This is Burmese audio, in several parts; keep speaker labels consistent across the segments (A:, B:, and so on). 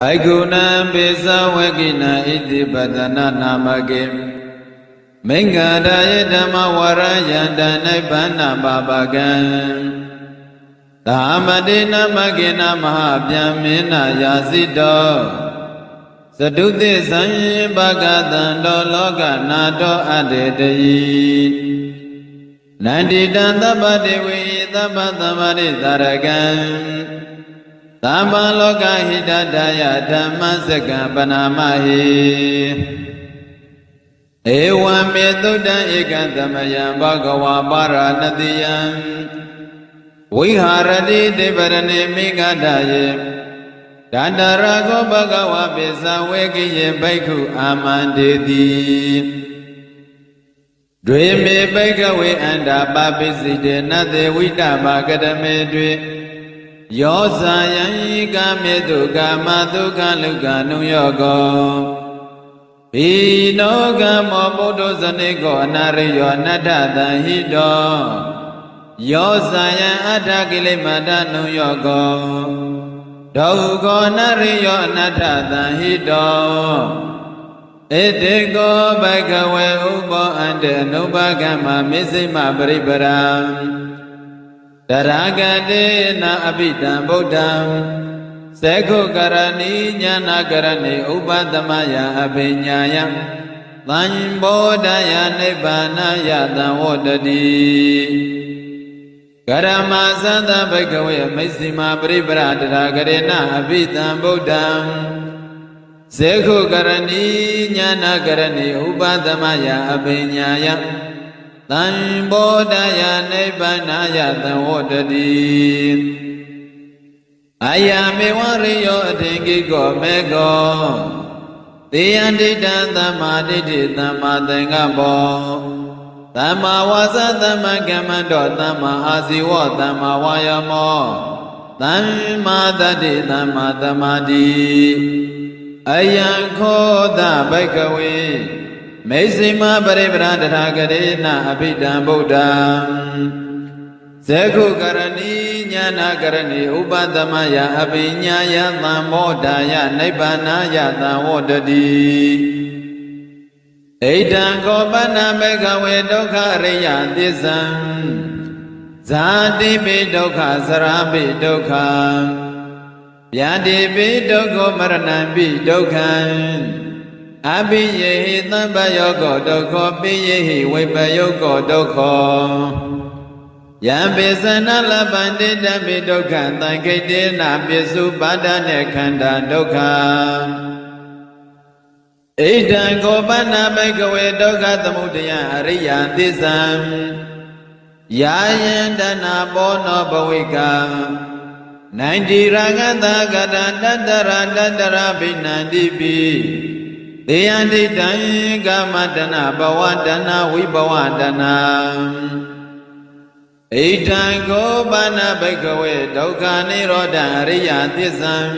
A: Aiguna Bisa Wagina Iti Padana Namagim Mingada Dhamma Warayanda Nibana Babagan Dhamadina Magina Mahabhyamina Yasido Saduti Sanyi Bhagatando Loka Nado Adetayi Nandita Dewi Tapatamari Taragan Tama Loka Hidadaya Dhammasaka Panamahi Ewa Metuda Ekantamaya Bhagava Paranadiyam Viharadi Devarane Megadaye Dandarago Bhagava Bisa Vekiye Bhaikhu Amandedi Dweme Bhaikhawe Anda Babiside Nade Vita Bhagadame Dwe Yosayan Gamedu Gamadu Galuga Nuyogo Pino Gamo Bodo Zanego Nariyo Nadada Hido Yosayan Adagile Mada Nuyogo Dogo Nariyo Nadada Hido Edego Bhagave Ubo Ande Nubagama Misima Baribaram Taragade na abidam bodam Seko karani nyana karani ubadamaya abinyaya Tanyambodaya nibbanaya tavodadi Karamasada bhagavaya misima pribra taragade na abidam bodam Seko karani nyana karani ubadamaya abinyaya Tanyambodaya nibbanaya tavodadi Ayame wariyo atingigo mego Tiyandita tamaditi tamadengabo Tama wasa tamagamando tama asiwo tama wayamo Tama dati tama tamadhi Ayanko da bhagave Mesima Paribradha Garena Abhidam Buddham Sekhu Karani Nyana Karani Ubadamaya Abhinyaya Thamodaya Nibbanaya Tavodadi Eidam Gopana Megave Dukha Riya Tisam Zadipi Dukha Sarapi Dukha Yadipi Dukha Maranampi Dukha Abhiyehi Tambayogo Doko Piyehi Vipayogo Doko Yambisana Labandita Vidoka Tankitina Pisu Padane Kanda Doka Idan Gopana Bhagave Doka Tamudaya Ariya Tisam Yayandana Bono Bhavika Nandi Ragata Gata Dandara Binandipi Deyandi Dai Gamadana Bhavadana Vibhavadana Eitango Bana Bhagave Dukha Nirodha Ariya Tisam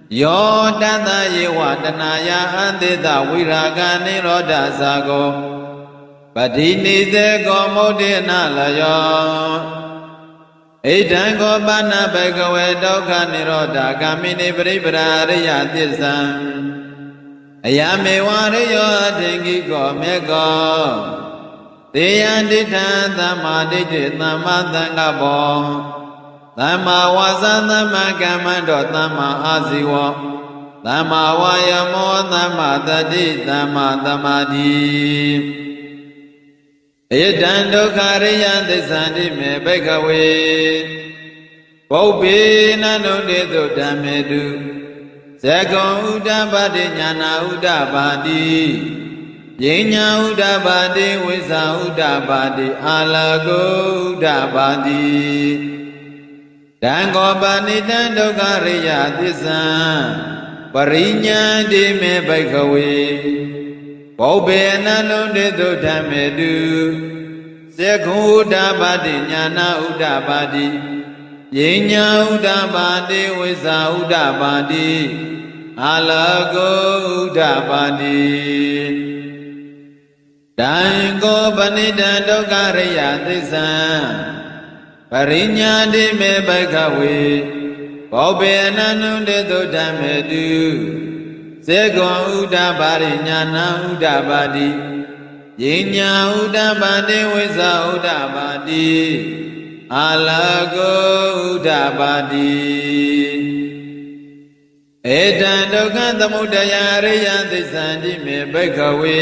A: Yo Dada Yevadanaya Andita Viraga Nirodha Sago Padini Dego Modena Layo Eitango Bana Bhagave Dukha Nirodha Kamini Paribara Ariya Tisam Ayame wariyo atingigo mego Tiyandita tamaditi tamadangabo Tama wasa tamagamando tama asiwo Tama wayamo tama tati tama tamadhi Idando kariya tisanti me bhagave Bhaupi nanuditu dhamedu Seko Uddabadi Jnana Uddabadi Jinya Uddabadi Visa Uddabadi Alago Uddabadi Dangobani Dandokariya Tisa Parinya Dime Bhagave Bhaupe Nanunditu Dhamedu Seko Uddabadi Jnana Uddabadi Jinya Uddabadi Visa Uddabadi Alago Uddabadi Dango Banida Dokariya Tisa Parinya Dime Bhagave ဘောဘေနန္နုတေတုဓမ္မေတုစေကွန်ဥဒ္ဒပါရိညာဏဥဒ္ဒပါတိယိညာဥဒ္ဒပါတိဝိဇာဥဒ္ဒပါတိအာလကောဥဒ္ဒပါတိဧတံဒုက္ခသမုဒယအရိယသစ္စာတိမေဘိက္ခဝေ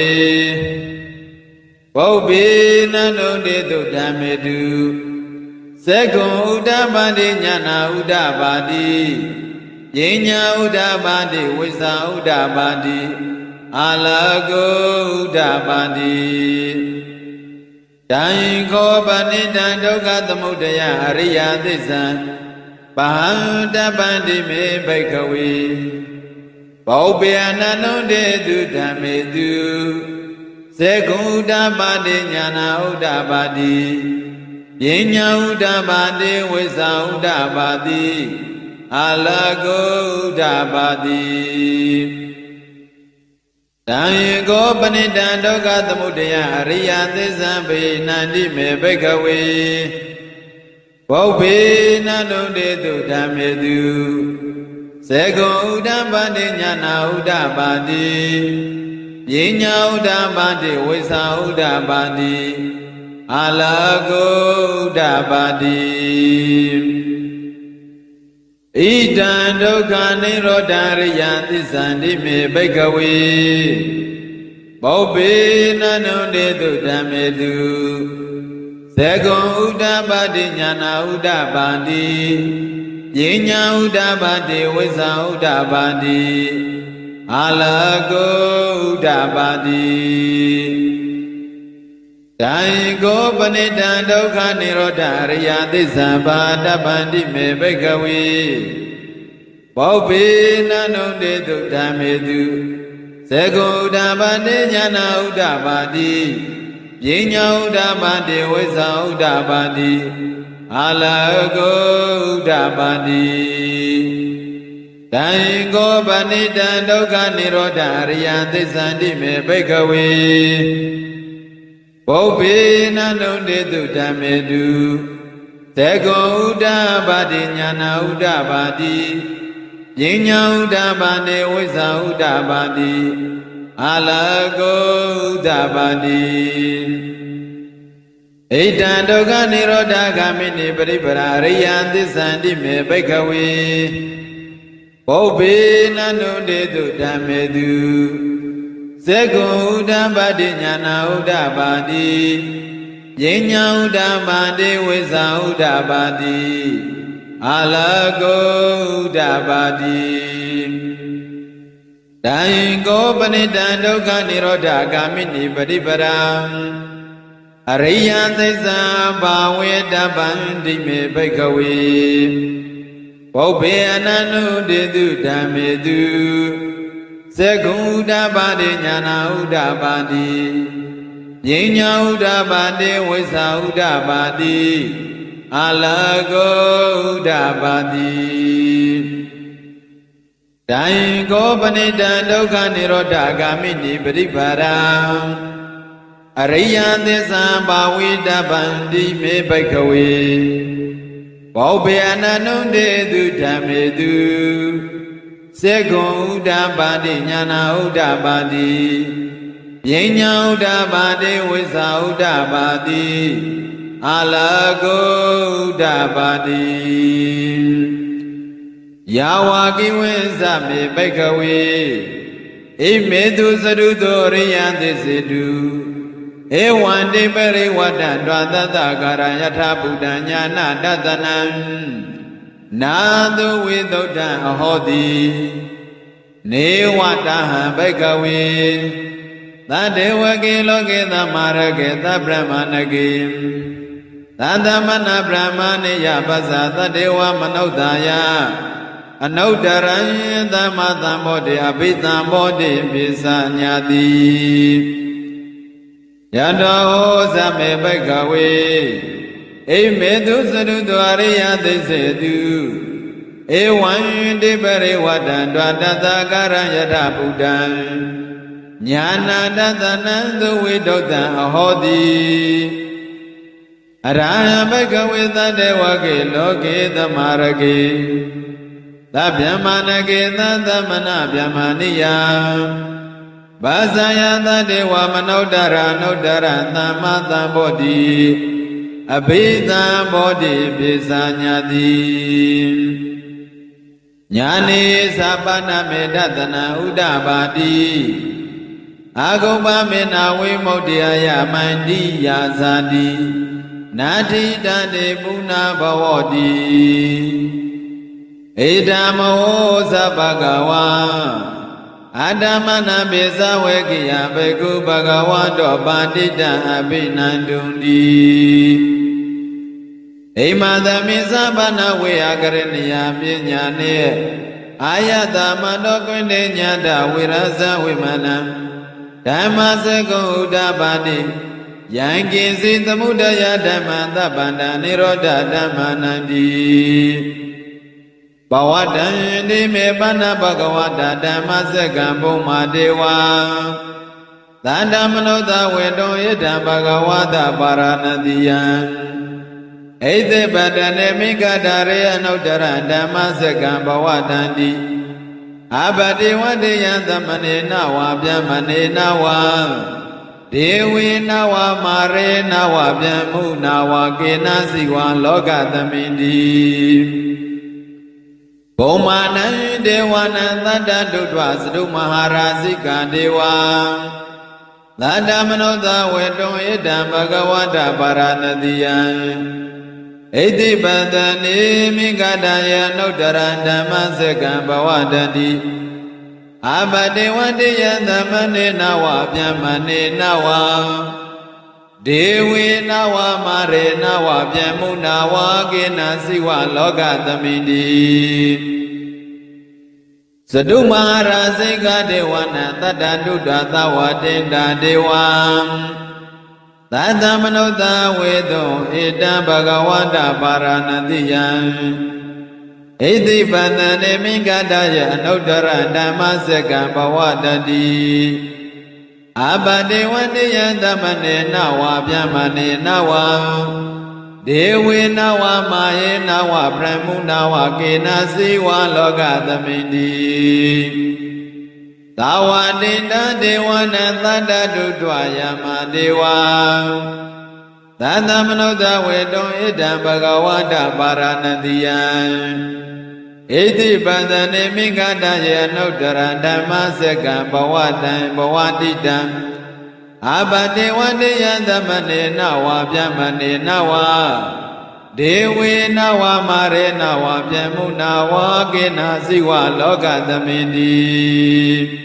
A: ဘောဘေနန္နုတေတုဓမ္မေတုစေကွန်ဥဒ္ဒပါတိညာဏဥဒ္ဒပါတိယိညာဥဒ္ဒပါတိဝိဇာဥဒ္ဒပါတိအာလကောဥဒ္ဒပါတိတံခောပဏိတံဒုက္ခသမုဒယအရိယသစ္စာပဟံတပန္တိမေဘိက္ခဝေဘောပေအနန္တုတေတုဓမ္မေတုစေကုဥဒ္ဒပါတိညာဏဥဒ္ဒပါတိယိညာဥဒ္ဒပါတိဝိဇာဥဒ္ဒပါတိအာလကောဥဒ္ဒပါတိတံကောပဏိတံဒုက္ခသမုဒယအရိယသစ္စာဘေနန္တိမေဘိက္ခဝေဘောဘေနန္တုတေတုဓမ္မေတုစေကွန်ဥဒ္ဒပါတိညာဏဥဒ္ဒပါတိယိညာဥဒ္ဒပါတိဝိဇာဥဒ္ဒပါတိအာလကောဥဒ္ဒပါတိဣဒံဒုက္ခនិရောဓရိယသစ္စာတိမေဘိက္ခဝေဘောဘေနန္နုတေတုဓမ္မေတုစေကွန်ဥဒ္ဒပါတိညာဏဥဒ္ဒပါတိယိညာဥဒ္ဒပါတိဝိဇာဥဒ္ဒပါတိအာလကောဥဒ္ဒပါတိတံကောပဏိတံဒုက္ခនិရောဓအရိယသစ္စာဘာတပန္တိမေဘိက္ခဝေဘောဘေနန္နုတေတုဓမ္မေတုစေကွန်ဥဒ္ဒပါတိညာဏဥဒ္ဒပါတိယိညာဥဒ္ဒပါတိဝိဇာဥဒ္ဒပါတိအာလကောဥဒ္ဒပါတိတံကောပဏိတံဒုက္ခនិရောဓအရိယသစ္စာတိမေဘိက္ခဝေဘောဘေနန္နုတေတုဓမ္မေတုသေကောဥဒ္ဒပါတိညာဏဥဒ္ဒပါတိယိညာဥဒ္ဒပါတိဝိဇာဥဒ္ဒပါတိအာလကောဥဒ္ဒပါတိဣတံဒုက္ခនិရောဓဂာမိနိပရိပရာအရိယသစ္စာတိမေဘိက္ခဝေဘောဘေနန္နုတေတုဓမ္မေတုစေကွန်ဥဒ္ဒပါတိညာဏဥဒ္ဒပါတိယိညာဥဒ္ဒပါတိဝိဇာဥဒ္ဒပါတိအာလကောဥဒ္ဒပါတိတံကောပဏိတံဒုက္ခនិရောဓဂာမိနိပရိပရာအရိယသစ္စာဘာဝေတပန္တိမေဘိက္ခဝေဘောဘေအနန္နုတေတုဓမ္မေတုစေကွန်ဥဒ္ဒပါတိညာဏဥဒ္ဒပါတိယိညာဥဒ္ဒပါတိဝိဇာဥဒ္ဒပါတိအာလကောဥဒ္ဒပါတိတံကောပဏိတံဒုက္ခនិရောဓဂာမိနိပရိပါရံအရိယသစ္စာဘာဝေတပန္တိမေဘိက္ခဝေဘောဘေအနန္နုတေတုဓမ္မေတုစေကွန်ဥဒ္ဒပါတိညာဏဥဒ္ဒပါတိယိညာဥဒ္ဒပါတိဝိဇာဥဒ္ဒပါတိအာလကောဥဒ္ဒပါတိယာဝကိဝိဇမေဘိက္ခဝေဣမေတုသရုတောရိယသစ္စေတုဧဝံတိပရိဝတ္တံဒွါသတ္တကာရယထာဗုဒ္ဓညာဏတတနံနာတုဝိသုဒ္ဓံအဟောတိနေဝတဟံဘိက္ခဝေသတ္တေဝကေလောကေသမာရကေသဗ္ဗမဏကေသတ္တမနဗြဟ္မဏိယပဇာသတ္တေဝမနုဿာယအနုတ္တရံသမသံဘောတိအဘိသံဘောတိပိစညာတိယတောဟောသမေဘိက္ခဝေဣမေတုသရုတောအရိယသိစေတုဧဝံတိပရိဝတ္တံဒွါတတကာရယထဗုဒ္ဓံညာနာတတနံသုဝိဒုတ္တံအဟောတိအရဟံဘဂဝေသတ္တဝကေလောကေသမာရကေ Tabhyamana Tamana Byamaniya Basayata Dewa Manodara Nodara Tamata Bodhi Abhita Bodhi Bisanyadi Nyani Sapana Medatana Udabadi Agoba Mena Vimodhyaya Mandi Yazadi Nati Dade Puna Bhavadi Idamo Sabhagawa Adamana Besawekiya Beku Bhagavato Pandita Abhinandundi Imadami Sabana Veakaraniya Pinyane Ayata Mandokwende Nyada Virasa Vimana Dhammaseko Udabadi Yanki Sitamudaya Dhammanta Banda Nirodha Dhammanandi Bhawadandi me bana bhagavata dhammaseka bhuma deva Tandamanoda vedo yedha bhagavata paranadiya Eite badane mikadare anudara dhammaseka bhawadandi Abadi vadiya dhamane nawa vyamane nawa Dewi nawa mare nawa vyamu nawa kena siwa loka dhamindi Bhumana Dewana Tanda Dudwa Sadhu Maharasika Dewa Tanda Manoda Vedo Yedha Bhagavata Paranadiya Iti Badani Migadaya Nodara Dhammaseka Bhavadandi Abadewadiya Dhamane Nawa Vyamane Nawa Dewi Nawa Mare Nawa Vyamu Nawa Kena Siwa Loka Dhamindi Sadhu Maharasika Dewana Tadandudha Tawadinda Dewa Tata Manoda Vedo Ida Bhagavata Paranadiya Iti Bandane Migadaya Nodara Dhammaseka Bhavadandi Abadewadiya Dhamane Nawa Vyamane Nawa Dewi Nawa Maye Nawa Brahmu Nawa Kena Siwa Loka Dhamindi Tawadinda Dewana Tanda Dudwa Yama Dewa Tanda Manoda Vedo Ida Bhagavata Paranadiya Iti Bandane Migadaya Nodara Dhammaseka Bhavadita Abadewadiya Dhamane Nawa Vyamane Nawa Dewi Nawa Mare Nawa Vyamu Nawa Kena Siwa Loka Dhamindi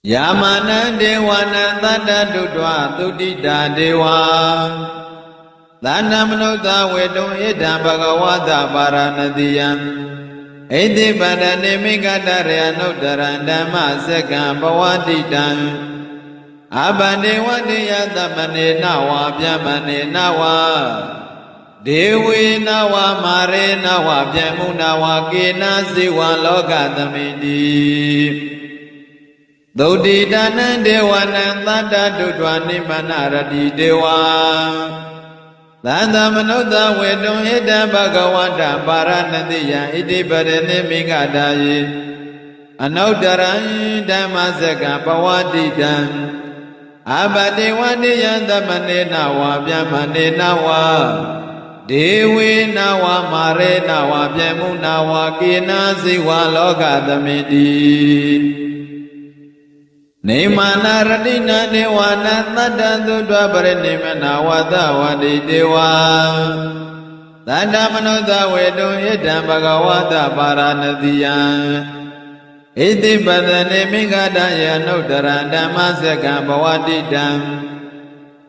A: Yamana Dewana Tanda Dudwa Tudita Dewa Tanda Manoda Vedo Ida Bhagavata Paranadiya Iti Badane Migadare Nodara Dhammaseka Bhavadita Abadewadiya Dhamane Nawa Vyamane Nawa Dewi Nawa Mare Nawa Vyamu Nawa Kena Siwa Loka Dhamindi Dodidana Dewana Tanda Dudwa Nimanaradi Dewa Tanda Manoda Vedo Ida Bhagavata Paranadiya Iti Badane Migadaye Anodara Dhammaseka Bhavadita Abadewadiya Dhamane Nawa Vyamane Nawa Dewi Nawa Mare Nawa Vyamu Nawa Kena Siwa Loka Dhamindi Nimana Radina Dewana Tanda Dudwa Parinima Nawa Tawadi Dewa Tanda Manoda Vedo Ida Bhagavata Paranadiya Iti Badane Migadaya Nodara Dhammaseka Bhavadita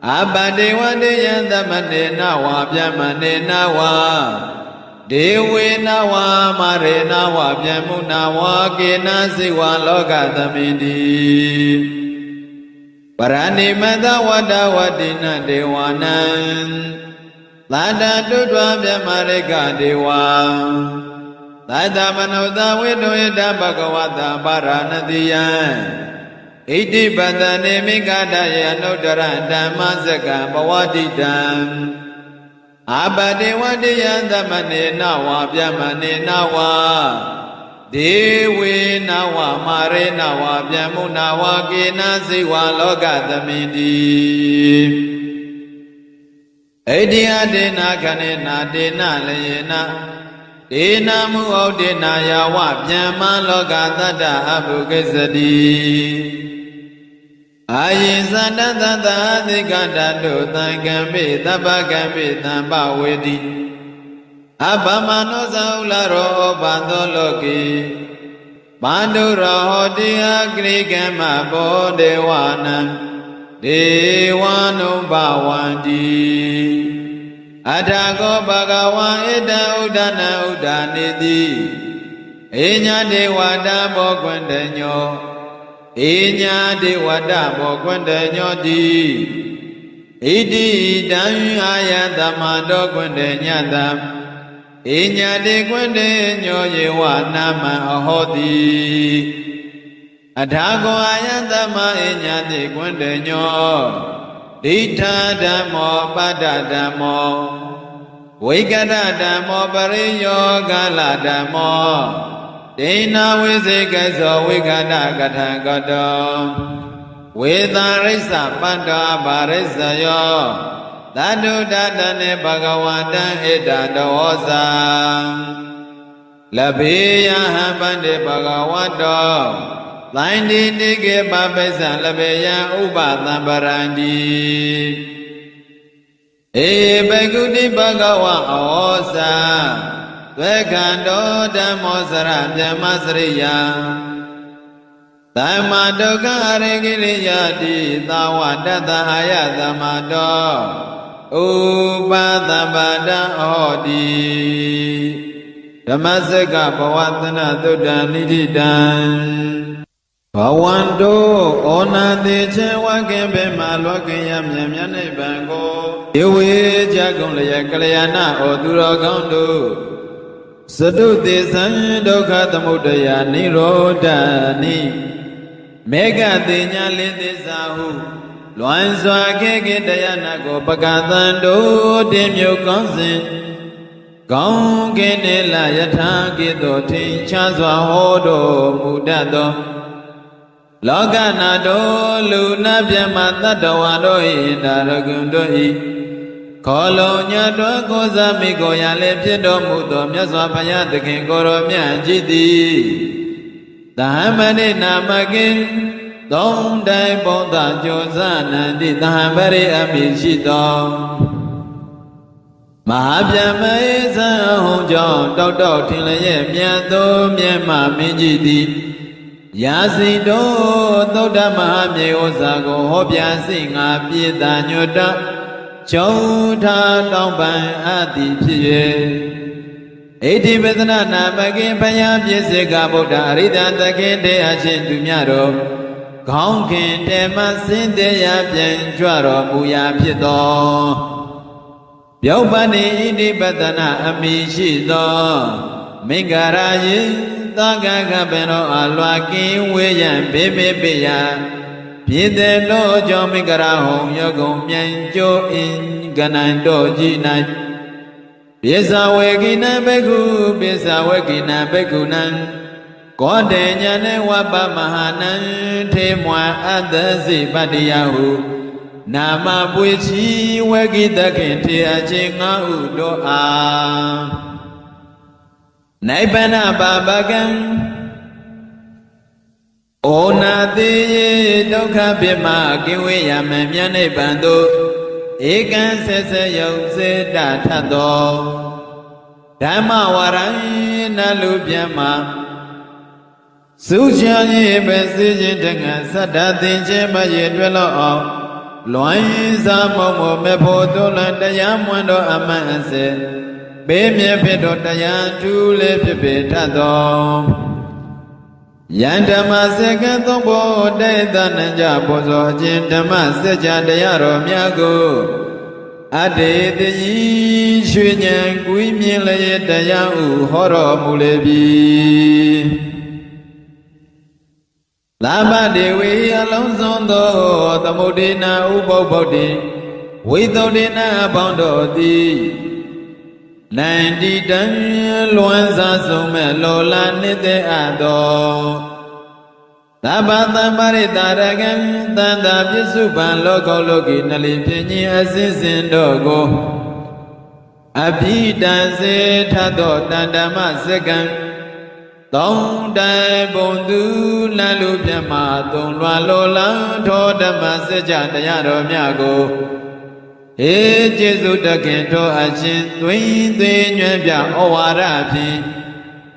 A: Abadewadiya Dhamane Nawa Vyamane Nawa Dewi Nawa Mare Nawa Vyamu Nawa Kena Siwa Loka Dhamindi Paranimata Wadawadina Dewana Tanda Dudwa Vyamarika Dewa Tata Manoda Vedo Ida Bhagavata Paranadiya Iti Badane Migadaya Nodara Dhammaseka Bhavadita อาปติวัติยันตมเนนาวาปยมเนนาวาเดเวนาวามาเรนาวาปยมุนาวาเกนะสิวาโลกตมินติเอติอาเดนะคเนนะเดนะเลเยนะเดนะมุဩเดนะยาวะปยมโลกตัตตะอภุกิสติอายิสันตตะติกตตุตังกัมปิตปะกัมปิตัมปเวติအဘမနောဇာဥလာရောဘန္တောလောကေဘန္တုရောဟောတိအဂရိကမဘောဒေဝနံဒေဝနုဘဝန္တိအထာကောဘဂဝံဣတံဥဒ္ဒနံဥဒ္ဒနိတိဧညာဒေဝတာဘောကွန္တညောဧညာဒေဝတာဘောကွန္တညောတိဣတိတံအာယတမတောကွန္တညတံဧညာတိကွန္တေညောယေဝနာမံအဟောတိအထာကောအာယတမဧညာတိကွန္တေညောဒိဋ္ဌဓမ္မောပတ္တဓမ္မောဝိကတဓမ္မောပရိယောဂလဓမ္မောဒိဏဝိစေကသောဝိကတကထံကတောဝေသရိစ္ဆပတ္တဘာရိစ္ဆယောသတ္တုတတနေဘဂဝတံဣဒံတောဇံလဘေယဟံပန္တိဘဂဝတောလိုင်းတိတိကေပပိစ္ဆလဘေယဥပသံပရန္တိဧဘေကုတိဘဂဝဩဇံသွေကံတောဓမ္မောစရမြမစရိယသမ္မာဒုက္ခအရိကိရိယတိသာဝတတ္တအာယသမတောဥပသဗ္ဗတံဟောတိဓမ္မစကဘဝသနသုတ္တနိတိတံဘဝန္တောဩနာတိချေဝကေဘေမလောကေယမြမြနိဗ္ဗာန်ကိုဧဝေကြကုန်လျက်ကလျာဏဩသူတော်ကောင်းတို့စတုသေသံဒုက္ခသမုဒယနိရောဓနိမေဃတိညာလေးသစ္စာဟုလွန်စွာခေခေတရားနာကိုပကသံတို့တင်မြုပ်ကောင်းစဉ်ကောင်းကင်နေလယထာကိတောထင်ရှားစွာဟောတော်မူတတ်သောလောကနာတို့လူနာပြမတတ္တဝါတို့၏ဒါရဂုံတို့၏ခေါ်လုံညတော်ကိုးစားမိကိုရလည်းဖြစ်တော်မူသောမြတ်စွာဘုရားသခင်ကိုယ်တော်မြတ်ကြီးသည်သဟမဏိနာမကိသုံးတိုင်ဘုဒ္ဓကျော်စနန္တိသဟံပရိအမိရှိသောမဟာဗျမေဇံဟုံကြောင့်တောက်တောက်ထင်လျက်မြတ်သောမြတ်မမင်းကြီးသည်ယာစီတော်သုဒ္ဓမဟာမြေဩဇာကိုဟောပြစိငါပြေတာညွတ်တကျုံထားတောင်းပန်အပ်သည်ဖြစ်၍ဣတိပဒနာနာမကိဘယပြည့်စေကဗုဒ္ဓအရိဒသခင်တရားချင်းသူများတော်ခေါင်းခင်တေမစင်တရားပြန်ကြွတော်မူရာဖြစ်သောပြောပဏိဣတိပဒနာအမိရှိသောမင်္ဂရာယိသောကကပင်တော်အလွာကင်းဝေးရန်ဘေဘေပိယပြည်တဲ့တော်ကြောင့်မင်္ဂရာဟုံယောဂုံမြန်ကျိုးအင်ကနန်တော်ကြီး၌ပိဿဝေကိနံဘိက္ခုပိဿဝေကိနံဘိက္ခုနံကောတေညာနေဝပမဟာနံထေမွာအတ္တစိပတ္တိယဟုနာမပွေချီဝေကိတခင်ထေအချင်းငါဟုတို့အားနိဗ္ဗာန်ပါပကံဩနာတိဒုက္ခပိမကိဝေယမမြတ်နိဗ္ဗာန်သို့ဧကံဆက်ဆက်ယုံစေတထသောဓမ္မဝရံနလူပြမစုချာရေးပဲစေခြင်းတငါသတ္တသင်ခြင်းမရေတွဲလောက်အောင်လွန်စားမုံမမေဖို့သွလန်တရားမွန်းတော်အမှန်အစေဘေးမြဲဖြစ်တော်တရားထူးလေးဖြစ်ပေထသောယန္ဓမ္မစကံသုံးဖို့တေသနံကြဘောဇောအခြင်းဓမ္မစัจ जा တရားတော်များကိုအတေတိရွှေဉဏ်ကွီးမြင်လျက်တရားဥဟောတော်မူလေပြီလာဘဒေဝီအလုံးစုံသောသမုဒိနာဥပုပ္ပုဒ္ဓိဝိသုဒ္ဓိနာအပေါင်းတို့သည် နိုင်တီတံလွန်စားဆုံးမဲ့လောလာနေတဲ့အတော်သဗ္ဗသမ္ပါရိတာရကံတန်တာပစ္စုပန်လောကောလောကီနလီဖြင့်ညင်အစင်းစင်တို့ကိုအဘိတံစေထသောတန်တမစကံသုံးတိုင်ပုံသူလမ်းလူပြမသုံးလွာလောလံထောဓမ္မစကြတရားတော်များကိုဟေကျေစုတခင်ထောအချင်းသွင်းသေးညွှန်ပြဩဝါဒဖြင့်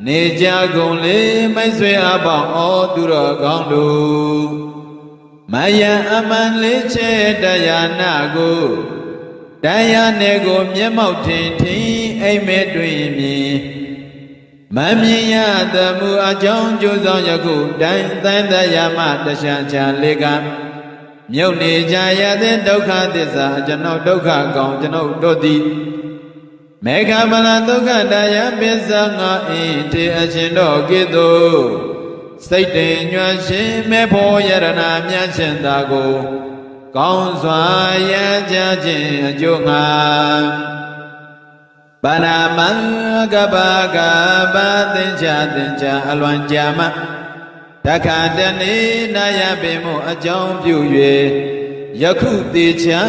A: နေကြကုန်လေမိတ်ဆွေအပေါင်းဩသူတော်ကောင်းတို့မယံအမှန်လေးချေတရားနာကိုတရားနယ်ကိုမျက်မှောက်ထင်ထင်အိမ်မဲတွင်မြင်မမြင်ရသမှုအကြောင်းကျိုးဆောင်ယခုတိုင်သန္တရာမတရှံချာလေးကမြုပ်နေကြရတဲ့ဒုက္ခသစ္စာကျွန်ုပ်ဒုက္ခကောင်ကျွန်ုပ်တို့သည်မေဃမလဒုက္ခတရားပစ္စငါအင်းတေအရှင်တော်ကဲ့သို့စိတ်တင်ညွှန်ရှင်မေဖို့ယရဏမြတ်ရှင်သာကိုကောင်းစွာရကြခြင်းအကျိုးငါပါဏမံကပကပသင်္ချအလွန်ကြာမတခါတနေ့နာယပေမှုအကြောင်းပြု၍ယခုတေချာ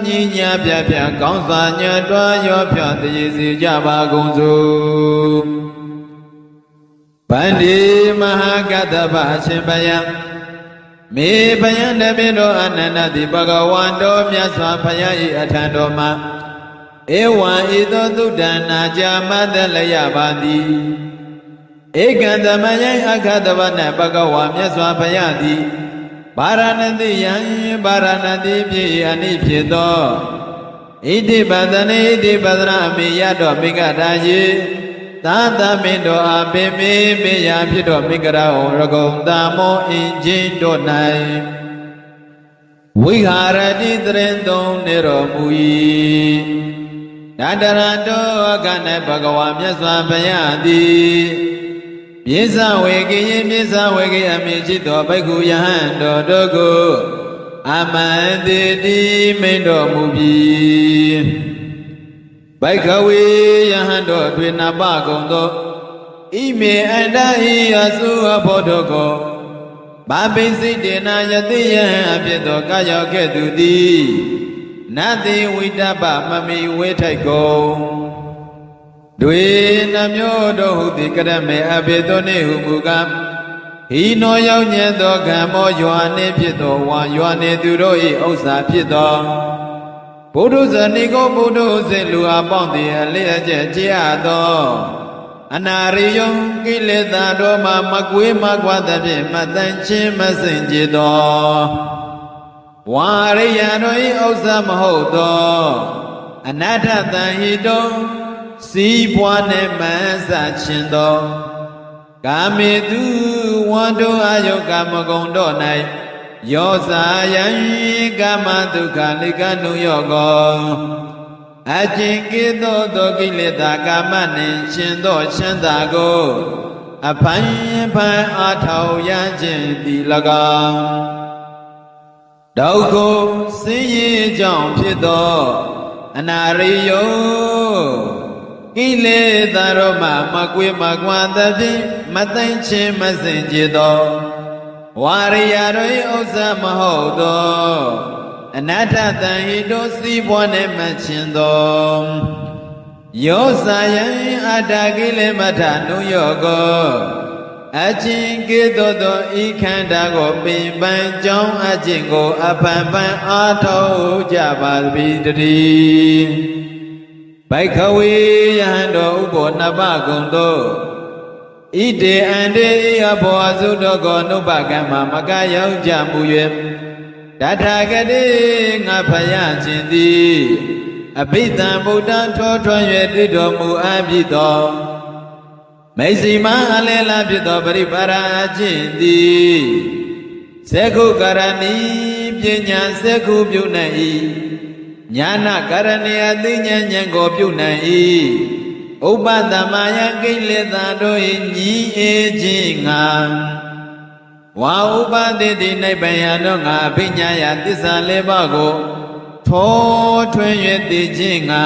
A: ညီညာပြပြကောင်းစွာညွတ်တွားရောဖြတည်စေကြပါကုန်စို့ဗန္ဒီမဟာကတ္တဗအရှင်ဘယံမေဘယံတပိတောအနန္တတိဘဂဝန္တောမြတ်စွာဘုရား၏အထံတော်မှာဧဝံဤသောသုဒ္ဓနာကြမတလယပါသည်ဧကံသမယံအခတဝနဘဂဝါမြတ်စွာဘုရားသည်ဗာရာဏသီယံဗာရာဏသီပြည်အနိဖြစ်သောဣတိပတနေဣတိပဒနာမေယတော်မိဂရာယေသာသမင်တော်အပင်မေမေယဖြစ်တော်မိဂရာဟောရကုံတာမောအင်ချင်းတို့၌ဝိဟာရတိတရင်သုံးနေတော်မူ၏တတရတောကနဘဂဝါမြတ်စွာဘုရားသည်ပြေဇဝေကိယပြေဇဝေကိအမိจิตတော်ဘိက္ခုယဟန်တော်တို့ကိုအမန္တိတိမိန်တော်မူပြီးဘိက္ခဝေယဟန်တော်တွင်နပကုံသောဣမေအန္တဤအစုအဖို့တို့ကိုဘာပိစိတ်တေနာယတိယဟန်အဖြစ်သောကာယောကဲ့သို့သည်နတ်တိဝိတ္တပမမီဝေထိုက်ကုန်တွေနှမျိုးတို့ဟုသည်ကရမေအဘိသောနေဟုမူကားဟိနောရောက်ညံသောကံမောယွာနေဖြစ်သောဝါယွာနေသူတို့၏ဥစ္စာဖြစ်သောဘုဒ္ဓဇနိကောဘုဒ္ဓစေလူအပေါင်းသည်အလျက်ကျကြည်ရသောအနာရိယံကိလေသာတို့မှမကွေးမကွာသဖြင့်မတန်ချင်းမစင်ကြသောဝါရိယတို့၏ဥစ္စာမဟုတ်သောအနတ္ထတံဟိတောစီးပွားနှင့်မဆခြင်းသောကာမေတုဝန္တောအယုကာမဂုံတို့၌ယောဇာယံကာမဒုက္ခလိကနုယောကောအကျင့်ကိသောကိလေသာကာမနှင့်ရှင်သောချမ်းသာကိုအဖန်ဖန်အားထောက်ရခြင်းသည်၎င်းဒုက္ခဆင်းရဲကြောင့်ဖြစ်သောအနာရိယောကိလေသာတို့မှမကွေးမကွာသဖြင့်မသိချင်းမစင်ကြသောဝါရိယတို့၏ဥစ္စာမဟုတ်သောအနတ္ထတံဟိတောစီးပွားနှင့်မချင်းသောယောဇာယံအတ္တကိလေမထနုယောကောအချင်းကေသောဤခန္ဓာကိုပင်ပန်းကြောင်းအချင်းကိုအဖန်ဖန်အားထုတ်ကြပါသည်တည်းဘိက္ခဝေယဟန်တော်ဥပောနဘကုံတို့ဣတေအန္တေအဘောအစုတော်ကိုနုပကံမှာမကရောက်ကြမူ၍တထာဂတိငါဖယားခြင်းသည်အဘိဓမ္ဗုဒ္ဓထောထွန်း၍တွေ့တော်မူအပ်ပြီးသောမိတ်စီမအလဲလာဖြစ်သောပရိပါရအခြင်းသည်သက္ခုကရဏီပညာသက္ခုပြုနိုင်၏ညာနာကရဏီအသိဉာဏ်ဉာဏ်ကိုပြုနိုင်၏ဥပတမယကိလေသာတို့၏ညီအေခြင်းငါဝါဥပတိတိနိဗ္ဗာန်တို့ငါအภิညာယသစ္စာလေးပါးကိုထောထွန်း၍သိခြင်းငါ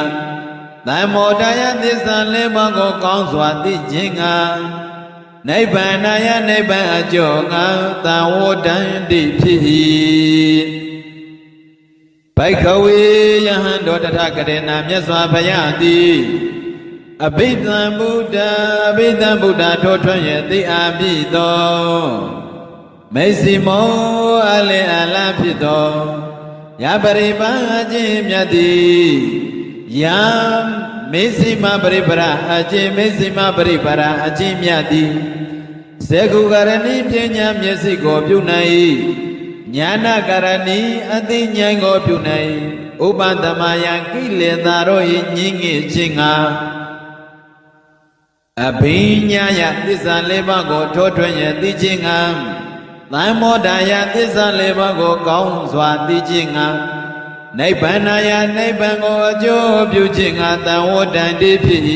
A: သမ္မောဒယသစ္စာလေးပါးကိုကောင်းစွာသိခြင်းငှာနိဗ္ဗာန်ယနိဗ္ဗာန်အကျိုးငှာသံဝတ္တံတိဖြစ်၏ဘိက္ခဝေယဟန်တော်တထကရေနာမြတ်စွာဘုရားသည်အဘိဓမ္ဗုဒ္ဓထိုထွန်းရဲ့သိအားပြီသောမေစီမောအလင်းအလားဖြစ်သောယပရိပါခြင်းမြတ်သည်ယံမေစီမပရိပရအခြင်းမေစီမပရိပရအခြင်းမြတ်သည်စေကုကရဏီပညာမျက်စိကိုပြုနိုင်ညာနာကရဏီအသိဉာဏ်ကိုပြုနိုင်ဥပသမယကိလေသာတို့၏ညင်းငယ်ခြင်းငှာအဘိညာယသစ္စာလေးပါးကိုထိုးထွင်းရသိခြင်းငှာသံမောဒယသစ္စာလေးပါးကိုကောင်းစွာသိခြင်းငှာနိဗ္ဗာန်ယနိဗ္ဗာန်ကိုအကျိုးပြုခြင်းငှာသံဝတ္တံတိဖြစ်၏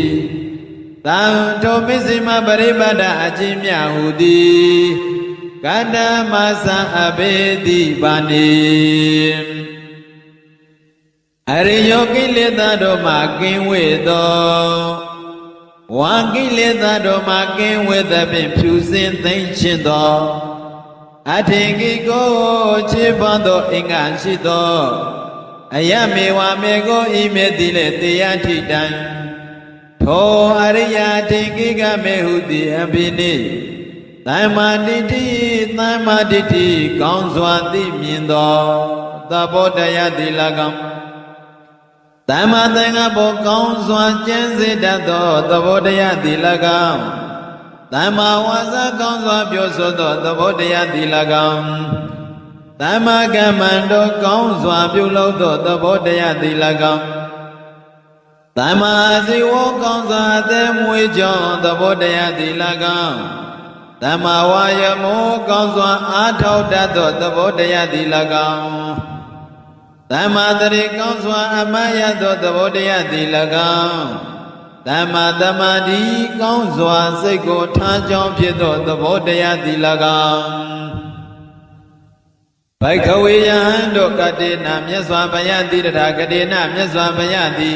A: သံထိုမစ္စည်းမပရိပတ်တအခြင်းမြဟုသည်ကတ္တမသံအဘေတိပါဏိအရိယောကိလေသာတို့မှကင်းဝေသောဝါကိလေသာတို့မှကင်းဝေသဖြင့်ဖြူစင်သိမ့်ခြင်းသောအထင်ကိကိုခြေပန်းသောအင်္ဂါရှိသောအယမေဝမေကိုဤမေတိလေတရားထိတံထိုအရိယာထင်ကိကမေဟုသည်အဘိနိသမ္မာတိဋ္ဌိကောင်းစွာသိမြင်သောသဘောတရားတိ၎င်းသမ္မာသင်္ကပ္ပကောင်းစွာကျင့်စေတတ်သောသဘောတရားတိ၎င်းသမ္မာဝါစာကောင်းစွာပြောဆိုသောသဘောတရားတိ၎င်းသမ္မာကမ္မန္တောကောင်းစွာပြုလုပ်သောသဘောတရားတိ၎င်းသမ္မာအာဇီဝကောင်းစွာအသက်မွေးကြောင်းသဘောတရားတိ၎င်းသမ္မာဝါယမောကောင်းစွာအားထုတ်တတ်သောသဘောတရားတိ၎င်းသမ္မာတရိကောင်းစွာအမှတ်ရသောသဘောတရားတိ၎င်းသမ္မာသမာဓိကောင်းစွာစိတ်ကိုထားကြောင်းဖြစ်သောသဘောတရားတိ၎င်းဘိက္ခဝေယဟန်တို့ကတေနမြတ်စွာဘုရားတိတထာကတေနမြတ်စွာဘုရားတိ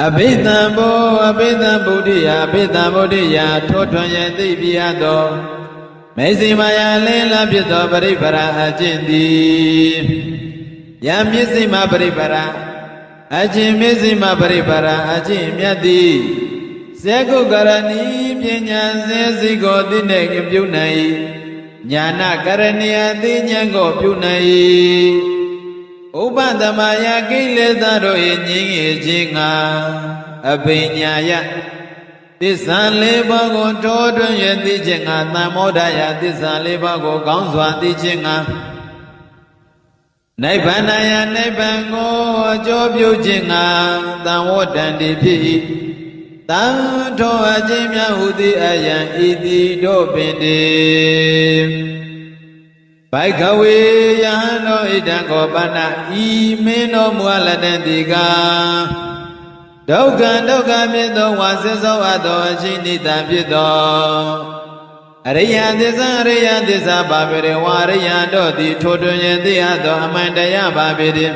A: အဘိဓမ္ဗုဒ္ဓိယထိုထွန်းရသိပြရသောမေဇိမာယလဲလာဖြစ်သောပရိပရာအကျင့်သည်ယံမျက်စိမပရိပရာအကျင့်မျက်စိမပရိပရာအကျင့်မြတ်သည်စေကုကရဏီပညာစေစီကိုသိနေပြုနိုင်ညာနာကရဏီအသိဉာဏ်ကိုပြုနိုင်ဥပသမယကိလေသာတို့၏ညင်းငယ်ခြင်းငှာအဘိညာယသစ္စာလေးပါးကိုထိုးထွင်းရသိခြင်းငှာသံမောဒယသစ္စာလေးပါးကိုကောင်းစွာသိခြင်းငှာနိဗ္ဗာန်ယနိဗ္ဗာန်ကိုအကျိုးပြုခြင်းငှာသံဝတ္တံတိဖြစ်၏တံထိုအခြင်းများဟုသည်အယံဤသည်တို့ပင်တည်းဘိက္ခဝေယဟန်တို့ဣဒံကောပနဤမင်းတော်မူအပ်လက်တိကဒုက္ခဖြစ်သောဝါစစ်သောအပ်သောအရှိနိတဖြစ်သောအရိယသစ္စာပါပေရဝါရိယတို့သည်ထိုတွင်ရသိအပ်သောအမှန်တရားပါပေတယ်